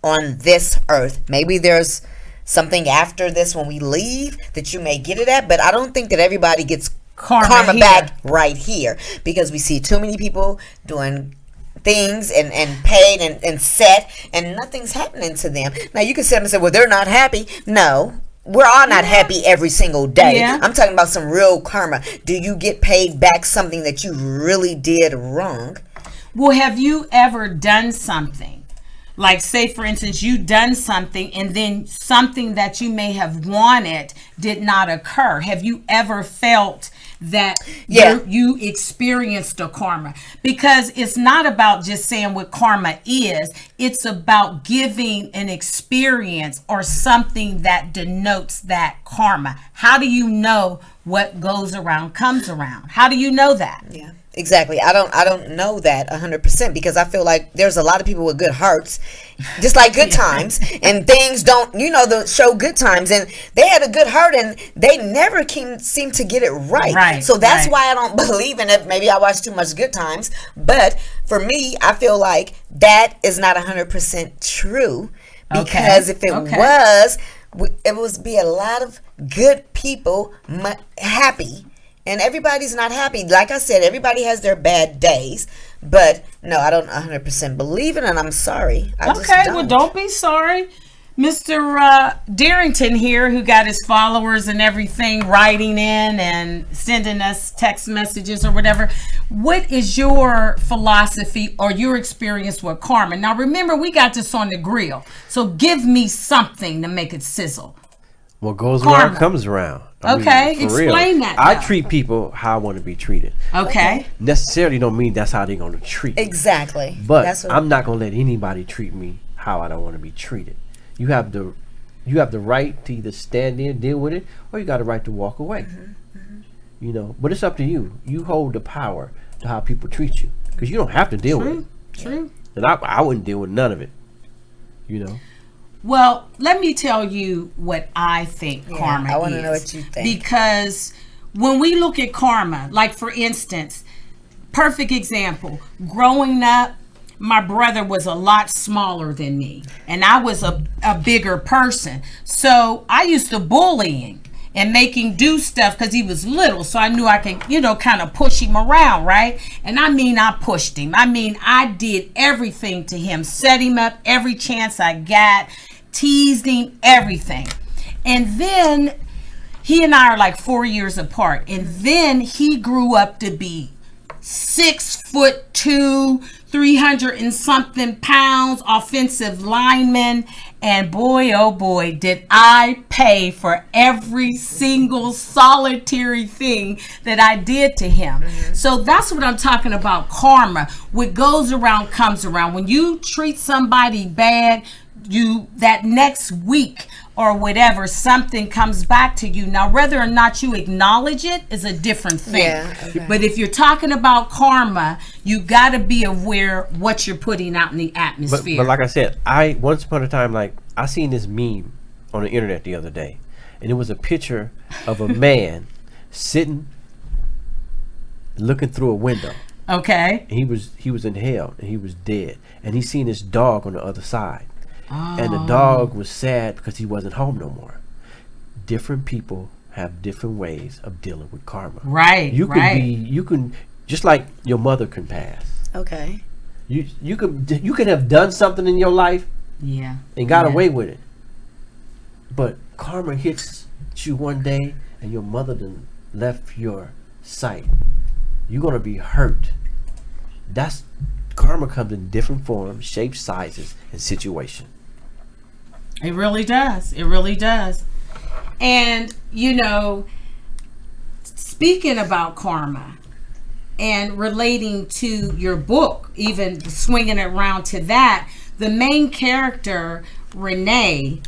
[SPEAKER 4] on this earth. Maybe there's something after this when we leave that you may get it at, but I don't think that everybody gets karma
[SPEAKER 2] here.
[SPEAKER 4] back right here because we see too many people doing things and paid and set and nothing's happening to them. Now you can sit up and say, well, they're not happy. No, we're all not happy every single day.
[SPEAKER 2] Yeah.
[SPEAKER 4] I'm talking about some real karma. Do you get paid back something that you really did wrong?
[SPEAKER 2] Well, have you ever done something? Like, say, for instance, you done something and then something that you may have wanted did not occur. Have you ever felt that you experienced a karma? Because it's not about just saying what karma is. It's about giving an experience or something that denotes that karma. How do you know what goes around comes around? How do you know that?
[SPEAKER 4] Yeah. Exactly. I don't know that 100% because I feel like there's a lot of people with good hearts, just like Good Times, and things don't, the show Good Times, and they had a good heart and they never seem to get it right. So that's why I don't believe in it. Maybe I watch too much Good Times, but for me, I feel like that is not 100% true because if it was, it would be a lot of good people happy. And everybody's not happy. Like I said, everybody has their bad days. But no, I don't 100% believe in it, and I'm sorry. I just don't.
[SPEAKER 2] Well, don't be sorry. Mr. Darrington here, who got his followers and everything writing in and sending us text messages or whatever. What is your philosophy or your experience with karma? Now, remember, we got this on the grill. So give me something to make it sizzle.
[SPEAKER 3] What goes
[SPEAKER 2] Karma.
[SPEAKER 3] around comes around.
[SPEAKER 2] Explain that.
[SPEAKER 3] I
[SPEAKER 2] though.
[SPEAKER 3] treat people how I want to be treated.
[SPEAKER 2] Okay.
[SPEAKER 3] Necessarily don't mean that's how they're going to treat me.
[SPEAKER 4] Exactly.
[SPEAKER 3] But I'm not going to let anybody treat me how I don't want to be treated. You have the You have the right to either stand there and deal with it, or you got the right to walk away. You know, but it's up to you. You hold the power to how people treat you, because you don't have to deal with it.
[SPEAKER 2] True.
[SPEAKER 3] And I wouldn't deal with none of it. You know.
[SPEAKER 2] Well, let me tell you what I think karma is.
[SPEAKER 4] I want to know what you think.
[SPEAKER 2] Because when we look at karma, like for instance, perfect example, growing up, my brother was a lot smaller than me, and I was a bigger person. So I used to bullying and make him do stuff because he was little. So I knew I could, kind of push him around, right? And I pushed him. I did everything to him, set him up every chance I got, teased him, everything. And then he and I are like 4 years apart. And then he grew up to be 6'2", 300 and something pounds, offensive lineman. And boy, oh boy, did I pay for every single solitary thing that I did to him. So that's what I'm talking about, karma. What goes around comes around. When you treat somebody bad, that next week or whatever, something comes back to you. Now, whether or not you acknowledge it is a different thing.
[SPEAKER 4] Yeah, okay.
[SPEAKER 2] But if you're talking about karma, you got to be aware what you're putting out in the atmosphere.
[SPEAKER 3] But like I said, once upon a time, I seen this meme on the internet the other day, and it was a picture of a man sitting, looking through a window.
[SPEAKER 2] Okay.
[SPEAKER 3] And he was in hell, and he was dead, and he seen his dog on the other side. And the dog was sad because he wasn't home no more. Different people have different ways of dealing with karma.
[SPEAKER 2] Right.
[SPEAKER 3] You can just like your mother can pass.
[SPEAKER 4] Okay.
[SPEAKER 3] You could have done something in your life, and got away with it. But karma hits you one day, and your mother done left your sight. You're gonna be hurt. That's karma comes in different forms, shapes, sizes, and situations.
[SPEAKER 2] It really does. It really does. And, speaking about karma and relating to your book, even swinging it around to that, the main character, Renee,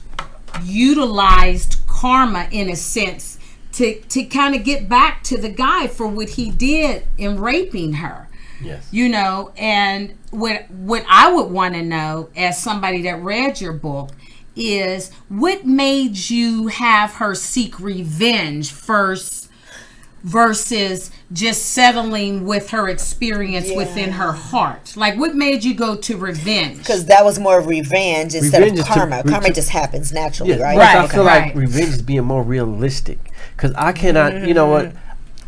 [SPEAKER 2] utilized karma in a sense to kind of get back to the guy for what he did in raping her.
[SPEAKER 3] Yes.
[SPEAKER 2] And what I would want to know as somebody that read your book is what made you have her seek revenge first versus just settling with her experience within her heart. Like, what made you go to revenge?
[SPEAKER 4] Because that was more revenge instead of karma. Karma just happens naturally, right?
[SPEAKER 3] Right. I feel like revenge is being more realistic. Because I cannot, you know what?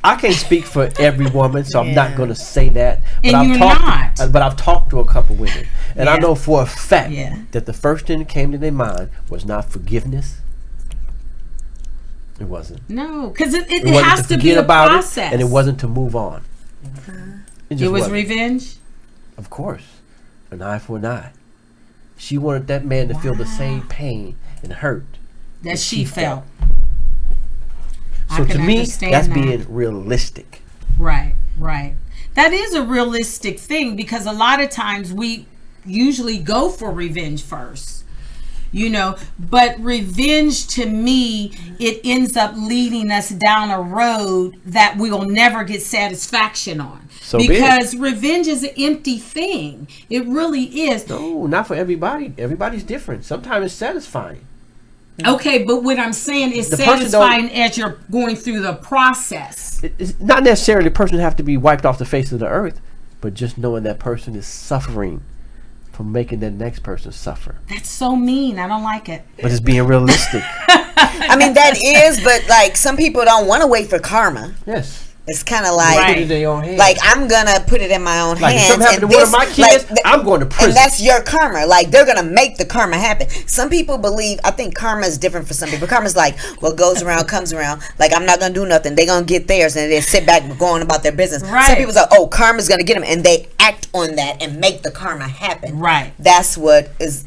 [SPEAKER 3] I can't speak for every woman, so I'm not going to say that. But I've talked to a couple women, and I know for a fact that the first thing that came to their mind was not forgiveness. It wasn't.
[SPEAKER 2] No, because it has to be a process.
[SPEAKER 3] And it wasn't to move on.
[SPEAKER 2] It was revenge?
[SPEAKER 3] Of course. An eye for an eye. She wanted that man to feel the same pain and hurt
[SPEAKER 2] that she felt.
[SPEAKER 3] So to me, that's being realistic.
[SPEAKER 2] Right. That is a realistic thing, because a lot of times we usually go for revenge first. But revenge, to me, it ends up leading us down a road that we will never get satisfaction on. Because revenge is an empty thing. It really is.
[SPEAKER 3] No, not for everybody. Everybody's different. Sometimes it's satisfying.
[SPEAKER 2] Okay, but what I'm saying is satisfying as you're going through the process.
[SPEAKER 3] It's not necessarily the person have to be wiped off the face of the earth, but just knowing that person is suffering from making that next person suffer.
[SPEAKER 2] That's so mean. I don't like it.
[SPEAKER 3] But it's being realistic.
[SPEAKER 4] That is, but some people don't want to wait for karma.
[SPEAKER 3] Yes.
[SPEAKER 4] It's kind of like,
[SPEAKER 3] put it in their own hands.
[SPEAKER 4] Like, I'm gonna put it in my own hands.
[SPEAKER 3] If something happened to one of my kids, I'm going to prison.
[SPEAKER 4] And that's your karma. Like, they're gonna make the karma happen. Some people believe, I think karma is different for some people. Karma's like, what goes around comes around. Like, I'm not gonna do nothing. They're gonna get theirs, and they sit back going about their business.
[SPEAKER 2] Right.
[SPEAKER 4] Some people's like, oh, karma's gonna get them, and they act on that and make the karma happen.
[SPEAKER 2] Right.
[SPEAKER 4] That's what is.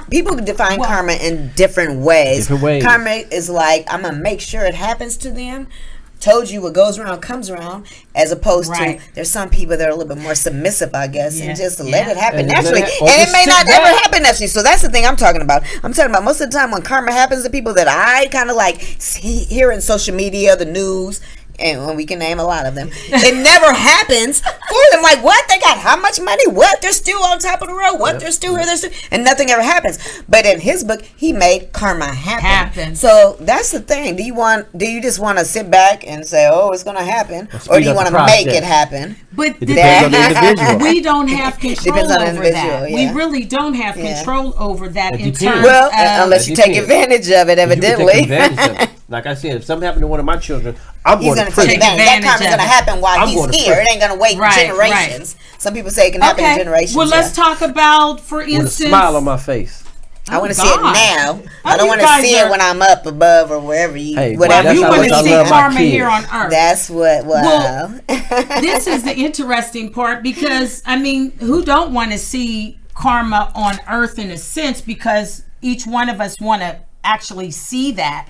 [SPEAKER 4] People define karma in different ways.
[SPEAKER 3] Different ways.
[SPEAKER 4] Karma is like, I'm gonna make sure it happens to them told you what goes around comes around, as opposed
[SPEAKER 2] Right.
[SPEAKER 4] to there's some people that are a little bit more submissive, I guess,
[SPEAKER 2] Yeah.
[SPEAKER 4] and just let it happen
[SPEAKER 3] And
[SPEAKER 4] naturally.
[SPEAKER 3] let it- or
[SPEAKER 4] And it
[SPEAKER 3] just
[SPEAKER 4] may
[SPEAKER 3] sit
[SPEAKER 4] not
[SPEAKER 3] back.
[SPEAKER 4] ever happen naturally. So that's the thing I'm talking about. I'm talking about most of the time when karma happens to people that I kind of like hear in social media, the news, and we can name a lot of them. It never happens for them. Like, what? They got how much money? What? They're still on top of the road. What? They're still here. They're still, and nothing ever happens. But in his book, he made karma happen. So that's the thing. Do you just want to sit back and say, "Oh, it's going to happen," or do you
[SPEAKER 3] up
[SPEAKER 4] want
[SPEAKER 3] the
[SPEAKER 4] to make
[SPEAKER 3] process.
[SPEAKER 4] it happen?
[SPEAKER 2] But
[SPEAKER 3] It depends on the individual.
[SPEAKER 2] we don't have control
[SPEAKER 4] Depends on the
[SPEAKER 2] over
[SPEAKER 4] individual,
[SPEAKER 2] that.
[SPEAKER 4] yeah.
[SPEAKER 2] We really don't have
[SPEAKER 4] Yeah.
[SPEAKER 2] control over that
[SPEAKER 3] It
[SPEAKER 2] in
[SPEAKER 3] depends.
[SPEAKER 2] terms
[SPEAKER 4] Well,
[SPEAKER 2] of.
[SPEAKER 4] unless you
[SPEAKER 3] It
[SPEAKER 4] take
[SPEAKER 3] depends.
[SPEAKER 4] advantage of it,
[SPEAKER 3] You can
[SPEAKER 4] evidently.
[SPEAKER 3] take advantage of it. Like I said, if something happened to one of my children, I'm
[SPEAKER 4] He's
[SPEAKER 3] going
[SPEAKER 4] going
[SPEAKER 3] to
[SPEAKER 4] to take
[SPEAKER 3] prison.
[SPEAKER 4] advantage. That
[SPEAKER 2] advantage
[SPEAKER 4] karma's
[SPEAKER 2] of
[SPEAKER 4] going to
[SPEAKER 2] it.
[SPEAKER 4] happen while
[SPEAKER 3] I'm
[SPEAKER 4] he's
[SPEAKER 3] going to
[SPEAKER 4] here.
[SPEAKER 3] prison.
[SPEAKER 4] It ain't going to wait
[SPEAKER 2] Right,
[SPEAKER 4] generations. Some people say it can happen in generations.
[SPEAKER 2] Well, let's
[SPEAKER 4] yeah.
[SPEAKER 2] talk about, for
[SPEAKER 3] With a
[SPEAKER 2] instance,
[SPEAKER 3] smile on my face.
[SPEAKER 4] I want to see
[SPEAKER 2] God.
[SPEAKER 4] it now.
[SPEAKER 2] Oh,
[SPEAKER 4] I don't
[SPEAKER 2] you
[SPEAKER 4] want to
[SPEAKER 2] guys
[SPEAKER 4] see
[SPEAKER 2] are-
[SPEAKER 4] it when I'm up above or wherever you,
[SPEAKER 3] Hey,
[SPEAKER 4] whatever
[SPEAKER 3] that's
[SPEAKER 2] you
[SPEAKER 3] how
[SPEAKER 2] want
[SPEAKER 3] much
[SPEAKER 2] to
[SPEAKER 3] I
[SPEAKER 2] see
[SPEAKER 3] love my
[SPEAKER 2] karma
[SPEAKER 3] kids.
[SPEAKER 2] here on earth.
[SPEAKER 4] That's what. Wow.
[SPEAKER 2] Well, this is the interesting part because, I mean, who don't want to see karma on earth in a sense, because each one of us want to actually see that.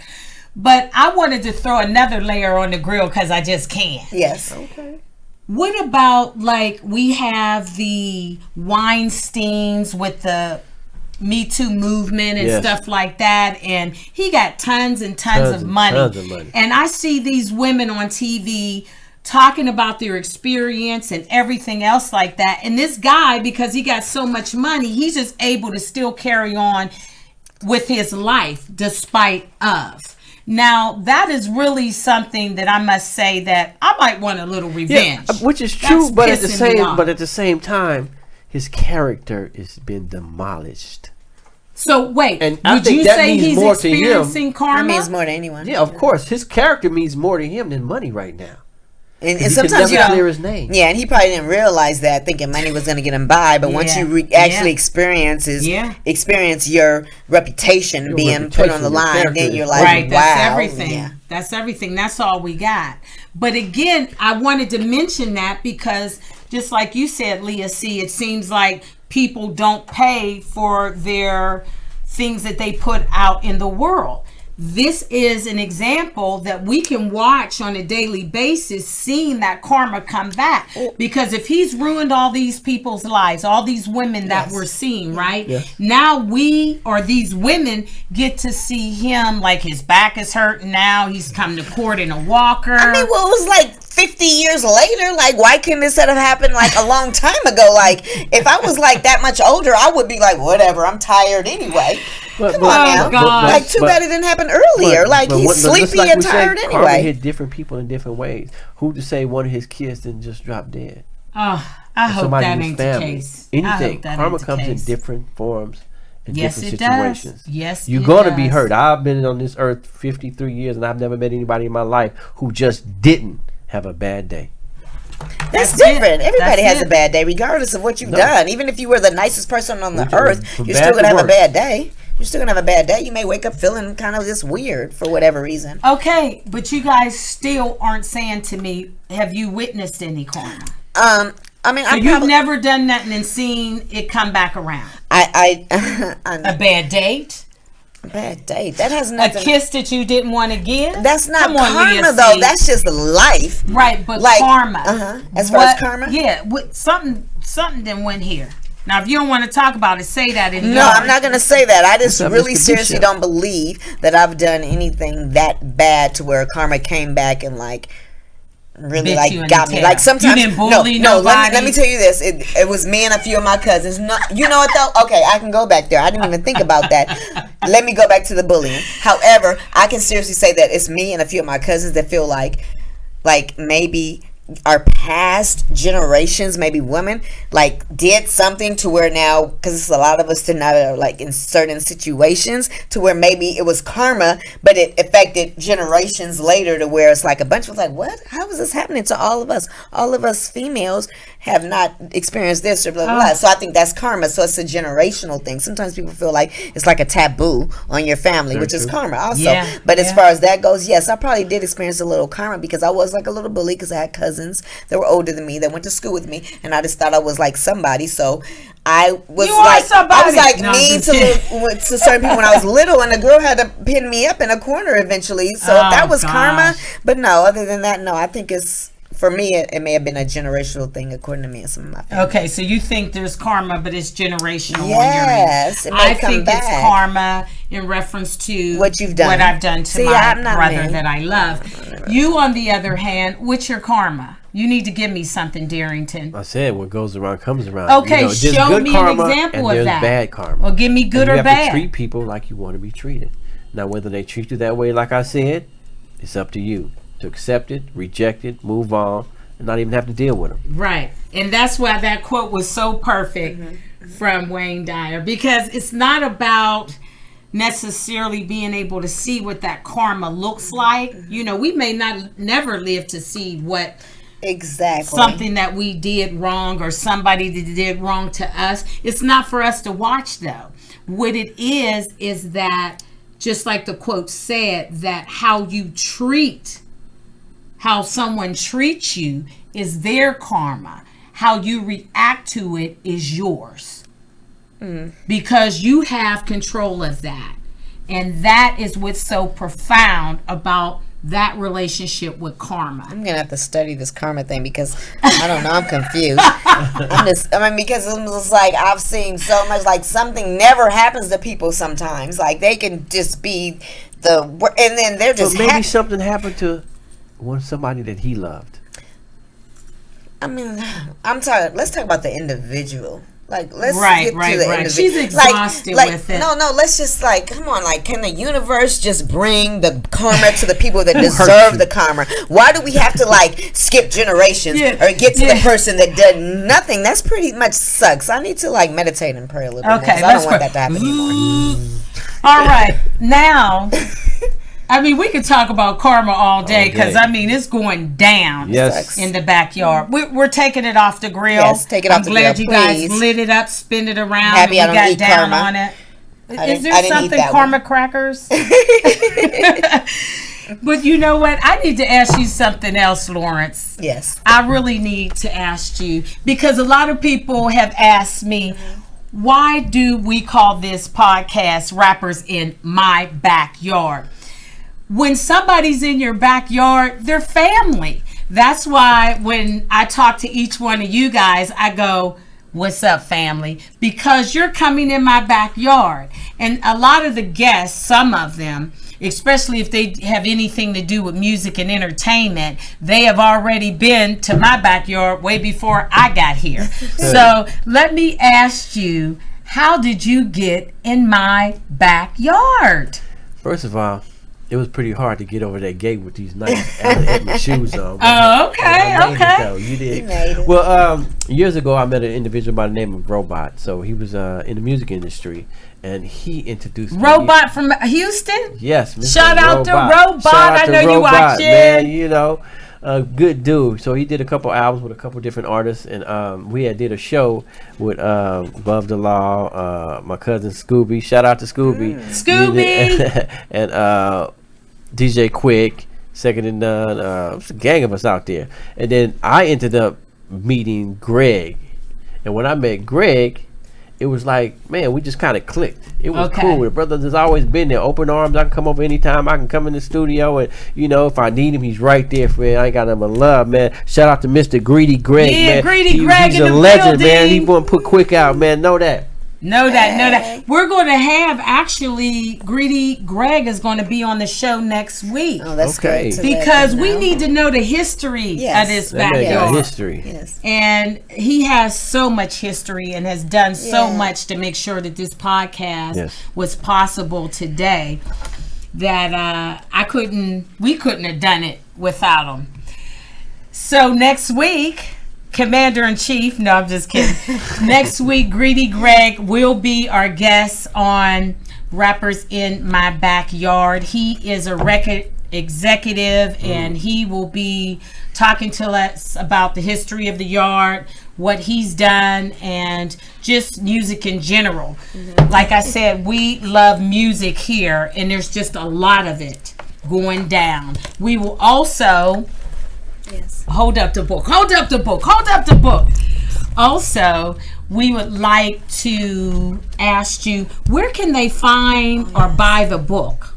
[SPEAKER 2] But I wanted to throw another layer on the grill because I just can.
[SPEAKER 4] Yes.
[SPEAKER 2] What about, like, we have the Weinsteins with the Me Too movement and
[SPEAKER 3] Yes.
[SPEAKER 2] stuff like that, and he got tons and tons of
[SPEAKER 3] and
[SPEAKER 2] money.
[SPEAKER 3] tons of money.
[SPEAKER 2] And I see these women on TV talking about their experience and everything else like that. And this guy, because he got so much money, he's just able to still carry on with his life despite of. Now, that is really something that I must say that I might want a little revenge.
[SPEAKER 3] Yeah, which is true,
[SPEAKER 2] That's
[SPEAKER 3] but at the
[SPEAKER 2] pissing me off.
[SPEAKER 3] at the same time, his character has been demolished.
[SPEAKER 2] So wait,
[SPEAKER 3] And I
[SPEAKER 2] would
[SPEAKER 3] think
[SPEAKER 2] you
[SPEAKER 3] that
[SPEAKER 2] say
[SPEAKER 3] means
[SPEAKER 2] he's
[SPEAKER 3] more to him.
[SPEAKER 2] experiencing karma?
[SPEAKER 4] That means more than anyone.
[SPEAKER 3] Yeah, of course, his character means more to him than money right now.
[SPEAKER 4] And
[SPEAKER 3] He can
[SPEAKER 4] sometimes
[SPEAKER 3] never clear his name.
[SPEAKER 4] Yeah, and he probably didn't realize that, thinking money was going to get him by. But once
[SPEAKER 2] Yeah.
[SPEAKER 4] you actually
[SPEAKER 2] Yeah.
[SPEAKER 4] experience your reputation
[SPEAKER 3] Your
[SPEAKER 4] being put on
[SPEAKER 3] reputation,
[SPEAKER 4] the
[SPEAKER 3] your
[SPEAKER 4] line,
[SPEAKER 3] character
[SPEAKER 4] then
[SPEAKER 3] is-
[SPEAKER 4] you're like,
[SPEAKER 2] Right,
[SPEAKER 4] wow,
[SPEAKER 2] that's everything.
[SPEAKER 4] Yeah.
[SPEAKER 2] That's everything. That's all we got. But again, I wanted to mention that because just like you said, Leah C., it seems like people don't pay for their things that they put out in the world. This is an example that we can watch on a daily basis, seeing that karma come back. Because if he's ruined all these people's lives, all these women that we're seeing, right?
[SPEAKER 3] Yes.
[SPEAKER 2] Now we, or these women, get to see him, like his back is hurting now. He's come to court in a walker.
[SPEAKER 4] I mean, well, it was like 50 years later. Like, why couldn't this have happened like a long time ago? Like, if I was like that much older, I would be like, whatever, I'm tired anyway.
[SPEAKER 3] But,
[SPEAKER 4] Come on now.
[SPEAKER 2] God.
[SPEAKER 4] Like, too bad it didn't happen earlier. Like, he's sleepy and tired
[SPEAKER 3] Karma
[SPEAKER 4] anyway.
[SPEAKER 3] hit different people in different ways. Who to say one of his kids didn't just drop dead?
[SPEAKER 2] Oh, I hope
[SPEAKER 3] Somebody
[SPEAKER 2] that
[SPEAKER 3] in his
[SPEAKER 2] ain't the
[SPEAKER 3] family.
[SPEAKER 2] case. I
[SPEAKER 3] Anything.
[SPEAKER 2] hope that
[SPEAKER 3] Karma
[SPEAKER 2] ain't the
[SPEAKER 3] comes in
[SPEAKER 2] case.
[SPEAKER 3] different forms and
[SPEAKER 2] Yes,
[SPEAKER 3] different
[SPEAKER 2] it does.
[SPEAKER 3] situations.
[SPEAKER 2] Yes,
[SPEAKER 3] You're
[SPEAKER 2] it
[SPEAKER 3] going to be
[SPEAKER 2] does.
[SPEAKER 3] hurt. I've been on this earth 53 years and I've never met anybody in my life who just didn't have a bad day.
[SPEAKER 4] That's
[SPEAKER 2] That's
[SPEAKER 4] different.
[SPEAKER 2] it.
[SPEAKER 4] Everybody
[SPEAKER 2] That's
[SPEAKER 4] has a
[SPEAKER 2] it.
[SPEAKER 4] bad day, regardless of what you've
[SPEAKER 3] No.
[SPEAKER 4] done. Even if you were the nicest person on the
[SPEAKER 3] Which
[SPEAKER 4] earth,
[SPEAKER 3] is from
[SPEAKER 4] you're
[SPEAKER 3] bad
[SPEAKER 4] still going to
[SPEAKER 3] to
[SPEAKER 4] have a
[SPEAKER 3] worse.
[SPEAKER 4] bad day. You're still going to have a bad day. You may wake up feeling kind of just weird for whatever reason.
[SPEAKER 2] Okay, but you guys still aren't saying to me, have you witnessed any karma?
[SPEAKER 4] I mean,
[SPEAKER 2] So
[SPEAKER 4] I
[SPEAKER 2] you've
[SPEAKER 4] probably,
[SPEAKER 2] never done nothing and seen it come back around?
[SPEAKER 4] I
[SPEAKER 2] A bad date?
[SPEAKER 4] bad day. That has
[SPEAKER 2] A
[SPEAKER 4] nothing.
[SPEAKER 2] kiss that you didn't want to give?
[SPEAKER 4] That's not
[SPEAKER 2] Come on,
[SPEAKER 4] karma,
[SPEAKER 2] Leah
[SPEAKER 4] though.
[SPEAKER 2] C.
[SPEAKER 4] That's just life.
[SPEAKER 2] Right, but
[SPEAKER 4] like,
[SPEAKER 2] karma.
[SPEAKER 4] As far as karma?
[SPEAKER 2] Yeah, something didn't went here. Now, if you don't want to talk about it, say that in
[SPEAKER 4] No, I'm not going to say that. I just
[SPEAKER 3] What's up,
[SPEAKER 4] really
[SPEAKER 3] Mr.
[SPEAKER 4] seriously
[SPEAKER 3] Bishop?
[SPEAKER 4] don't believe that I've done anything that bad to where karma came back and like really
[SPEAKER 2] Bit
[SPEAKER 4] like
[SPEAKER 2] you in
[SPEAKER 4] got
[SPEAKER 2] the
[SPEAKER 4] me.
[SPEAKER 2] tail.
[SPEAKER 4] Like sometimes
[SPEAKER 2] You didn't bully
[SPEAKER 4] no. Let
[SPEAKER 2] nobody?
[SPEAKER 4] me tell you this. It was me and a few of my cousins. No, you know what though? Okay, I can go back there. I didn't even think about that. Let me go back to the bullying. However, I can seriously say that it's me and a few of my cousins that feel like maybe our past generations, maybe women, like did something to where now, because it's a lot of us tonight are like in certain situations to where maybe it was karma, but it affected generations later to where it's like a bunch of like, what? How is this happening to all of us? All of us females have not experienced this or blah, blah, blah. So I think that's karma. So it's a generational thing. Sometimes people feel like it's like a taboo on your family, which is karma also.
[SPEAKER 2] Yeah,
[SPEAKER 4] But as
[SPEAKER 2] yeah.
[SPEAKER 4] far as that goes, yes, I probably did experience a little karma because I was like a little bully because I had cousins cousins that were older than me that went to school with me, and I just thought I was like somebody. So I was
[SPEAKER 2] No, I'm
[SPEAKER 4] mean
[SPEAKER 2] just kidding.
[SPEAKER 4] to certain people when I was little, and the girl had to pin me up in a corner eventually. So that was karma. But no, other than that, no. I think it's, for me, it may have been a generational thing, according to me and some of my family.
[SPEAKER 2] Okay, so you think there's karma, but it's generational.
[SPEAKER 4] Yes,
[SPEAKER 2] on your end.
[SPEAKER 4] it may
[SPEAKER 2] I
[SPEAKER 4] come
[SPEAKER 2] think
[SPEAKER 4] back.
[SPEAKER 2] it's karma in reference to
[SPEAKER 4] What you've done.
[SPEAKER 2] what I've done to
[SPEAKER 4] See,
[SPEAKER 2] my
[SPEAKER 4] I'm not
[SPEAKER 2] brother
[SPEAKER 4] me.
[SPEAKER 2] that I love. You, on the other hand, what's your karma? You need to give me something, Darrington.
[SPEAKER 3] I said what goes around comes around.
[SPEAKER 2] Okay,
[SPEAKER 3] there's
[SPEAKER 2] show
[SPEAKER 3] good
[SPEAKER 2] me
[SPEAKER 3] karma
[SPEAKER 2] an example
[SPEAKER 3] and
[SPEAKER 2] of
[SPEAKER 3] there's
[SPEAKER 2] that.
[SPEAKER 3] bad karma.
[SPEAKER 2] Well, give me good
[SPEAKER 3] and
[SPEAKER 2] or
[SPEAKER 3] you have
[SPEAKER 2] bad.
[SPEAKER 3] to treat people like you want to be treated. Now, whether they treat you that way, like I said, it's up to you to accept it, reject it, move on, and not even have to deal with them.
[SPEAKER 2] Right. And that's why that quote was so perfect from Wayne Dyer, because it's not about necessarily being able to see what that karma looks like. You know, we may never live to see what
[SPEAKER 4] Exactly.
[SPEAKER 2] something that we did wrong or somebody that did wrong to us. It's not for us to watch, though. What it is that, just like the quote said, that how someone treats you is their karma. How you react to it is yours. Because you have control of that. And that is what's so profound about that relationship with karma.
[SPEAKER 4] I'm gonna have to study this karma thing, because I don't know, I'm confused. Because it's like I've seen so much, like something never happens to people sometimes. Like they can just be and then they're just
[SPEAKER 3] So maybe something happened to somebody that he loved.
[SPEAKER 4] I'm talking. Let's talk about the individual. Like, let's
[SPEAKER 2] Right.
[SPEAKER 4] get to the individual.
[SPEAKER 2] She's exhausted with it.
[SPEAKER 4] No, let's just come on. Like, can the universe just bring the karma to the people that
[SPEAKER 3] hurt
[SPEAKER 4] deserve
[SPEAKER 3] you?
[SPEAKER 4] the karma? Why do we have to skip generations
[SPEAKER 2] Yeah,
[SPEAKER 4] or get to
[SPEAKER 2] yeah.
[SPEAKER 4] the person that did nothing? That's pretty much sucks. I need to meditate and pray a little bit more, 'cause I don't want that to happen anymore.
[SPEAKER 2] All right. Now, we could talk about karma all day, because it's going down
[SPEAKER 3] Yes.
[SPEAKER 2] in the backyard. We're taking it off the grill.
[SPEAKER 4] Yes, take it off the grill,
[SPEAKER 2] I'm glad you guys
[SPEAKER 4] please.
[SPEAKER 2] lit it up, spin it around,
[SPEAKER 4] Happy I
[SPEAKER 2] and we
[SPEAKER 4] don't
[SPEAKER 2] got
[SPEAKER 4] eat
[SPEAKER 2] down
[SPEAKER 4] karma.
[SPEAKER 2] on it.
[SPEAKER 4] I
[SPEAKER 2] Is
[SPEAKER 4] didn't
[SPEAKER 2] there
[SPEAKER 4] eat
[SPEAKER 2] something
[SPEAKER 4] that
[SPEAKER 2] karma
[SPEAKER 4] one.
[SPEAKER 2] crackers? But you know what? I need to ask you something else, Lawrence.
[SPEAKER 4] Yes.
[SPEAKER 2] I really need to ask you, because a lot of people have asked me, why do we call this podcast Rappers in My Backyard? When somebody's in your backyard, they're family. That's why when I talk to each one of you guys, I go, what's up, family? Because you're coming in my backyard. And a lot of the guests, some of them, especially if they have anything to do with music and entertainment, they have already been to my backyard way before I got here. So let me ask you, how did you get in my backyard?
[SPEAKER 3] First of all, it was pretty hard to get over that gate with these nice Edmund shoes on.
[SPEAKER 2] Oh, okay,
[SPEAKER 3] I made it,
[SPEAKER 2] okay.
[SPEAKER 3] though. You did.
[SPEAKER 4] You made it.
[SPEAKER 3] Well, years ago, I met an individual by the name of Robot. So he was in the music industry, and he introduced me.
[SPEAKER 2] Robot from Houston?
[SPEAKER 3] Yes. Mr.
[SPEAKER 2] Shout out to Robot.
[SPEAKER 3] Shout out
[SPEAKER 2] I
[SPEAKER 3] to
[SPEAKER 2] know you
[SPEAKER 3] Robot,
[SPEAKER 2] watching.
[SPEAKER 3] man. A good dude. So he did a couple albums with a couple different artists, and we did a show with Above the Law, my cousin Scooby. Shout out to Scooby.
[SPEAKER 2] Scooby!
[SPEAKER 3] And DJ Quick, Second and None. There's a gang of us out there. And then I ended up meeting Greg. And when I met Greg, it was like, man, we just kind of clicked. It was
[SPEAKER 2] Okay.
[SPEAKER 3] cool. The brother has always been there. Open arms. I can come over anytime. I can come in the studio. And, if I need him, he's right there for me. I ain't got nothing but love, man. Shout out to Mr. Greedy Greg,
[SPEAKER 2] Yeah,
[SPEAKER 3] man.
[SPEAKER 2] Greedy Greg
[SPEAKER 3] He's
[SPEAKER 2] in
[SPEAKER 3] a
[SPEAKER 2] the
[SPEAKER 3] legend, man. He
[SPEAKER 2] building.
[SPEAKER 3] won't put Quick out, man. Know that.
[SPEAKER 2] Know that. We're going to have, actually, Greedy Greg is going to be on the show next week.
[SPEAKER 4] Oh, that's
[SPEAKER 3] Okay.
[SPEAKER 4] great.
[SPEAKER 2] Because we need to know the history
[SPEAKER 4] Yes.
[SPEAKER 2] of this
[SPEAKER 3] That man got
[SPEAKER 2] backyard.
[SPEAKER 3] history.
[SPEAKER 4] Yes.
[SPEAKER 2] And he has so much history and has done so
[SPEAKER 4] Yeah.
[SPEAKER 2] much to make sure that this podcast
[SPEAKER 3] Yes.
[SPEAKER 2] was possible today, that we couldn't have done it without him. So next week, Commander-in-Chief, no, I'm just kidding. Next week, Greedy Greg will be our guest on Rappers in My Backyard. He is a record executive, and he will be talking to us about the history of the yard, what he's done, and just music in general. Like I said, we love music here, and there's just a lot of it going down. We will also
[SPEAKER 4] Yes.
[SPEAKER 2] Hold up the book. Hold up the book. Hold up the book. Also, we would like to ask you, where can they find or buy the book?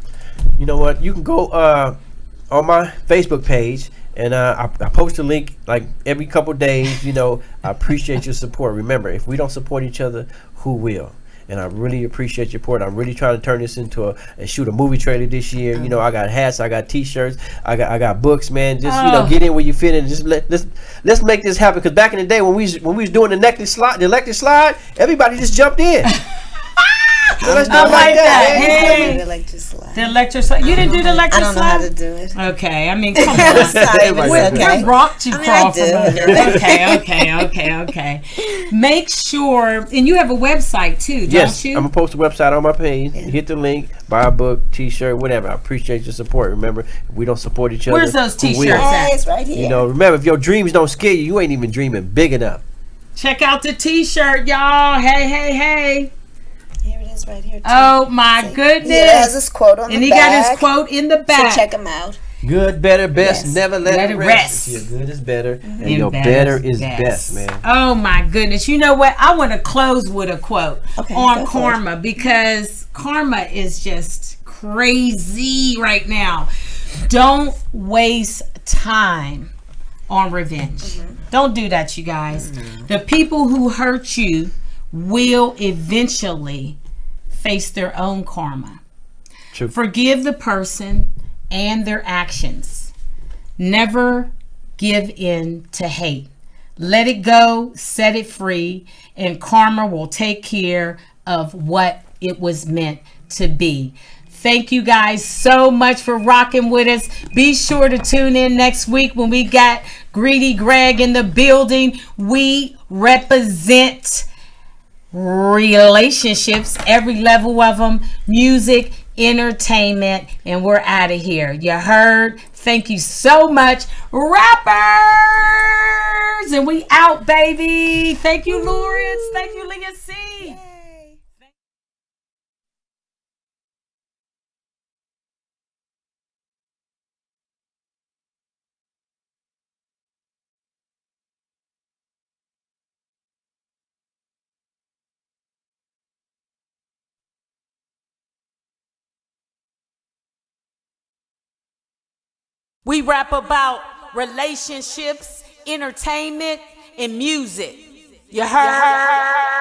[SPEAKER 3] You know what? You can go on my Facebook page, and I post a link like every couple days. You know, I appreciate your support. Remember, if we don't support each other, who will? And I really appreciate your support. I'm really trying to turn this into and shoot a movie trailer this year. You know, I got hats, I got T-shirts, I got books, man. Just you know, get in where you fit in. Just let's make this happen. Because back in the day when we was doing the electric slide, everybody just jumped in. So let's do it like that.
[SPEAKER 2] Hey.
[SPEAKER 4] The electric slide.
[SPEAKER 2] The electric slide. You didn't do the electric
[SPEAKER 4] I don't know
[SPEAKER 2] slide?
[SPEAKER 4] how to do it.
[SPEAKER 2] Okay, I mean, come on.
[SPEAKER 4] Sorry, but it's okay.
[SPEAKER 2] We rocked you,
[SPEAKER 4] I mean,
[SPEAKER 2] Carl,
[SPEAKER 4] I do.
[SPEAKER 2] from okay. Make sure, and you have a website too, don't
[SPEAKER 3] Yes,
[SPEAKER 2] you?
[SPEAKER 3] I'm gonna post a website on my page. Hit the link, buy a book, T-shirt, whatever. I appreciate your support. Remember, if we don't support each other,
[SPEAKER 2] Where's those
[SPEAKER 3] who will?
[SPEAKER 2] T-shirts at?
[SPEAKER 4] Yes, right here.
[SPEAKER 3] You know, remember, if your dreams don't scare you, you ain't even dreaming big enough.
[SPEAKER 2] Check out the T-shirt, y'all. Hey.
[SPEAKER 4] Here it is right here. Too.
[SPEAKER 2] Oh my goodness.
[SPEAKER 4] He has his quote on
[SPEAKER 2] and
[SPEAKER 4] the
[SPEAKER 2] he
[SPEAKER 4] back.
[SPEAKER 2] got his quote in the back.
[SPEAKER 4] So check him out.
[SPEAKER 3] Good, better, best,
[SPEAKER 4] Yes.
[SPEAKER 3] never let it rest. Your good is better, and your better is best, man.
[SPEAKER 2] Oh my goodness. You know what? I want to close with a quote on
[SPEAKER 4] go for
[SPEAKER 2] karma, because karma is just crazy right now. Don't waste time on revenge. Don't do that, you guys. The people who hurt you will eventually face their own karma.
[SPEAKER 3] True.
[SPEAKER 2] Forgive the person and their actions. Never give in to hate. Let it go, set it free, and karma will take care of what it was meant to be. Thank you guys so much for rocking with us. Be sure to tune in next week when we got Greedy Greg in the building. We represent relationships, every level of them, music, entertainment, and we're out of here. You heard? Thank you so much, rappers, and we out, baby. Thank you, Lawrence. Thank you, Leah C. We rap about relationships, entertainment, and music. You heard?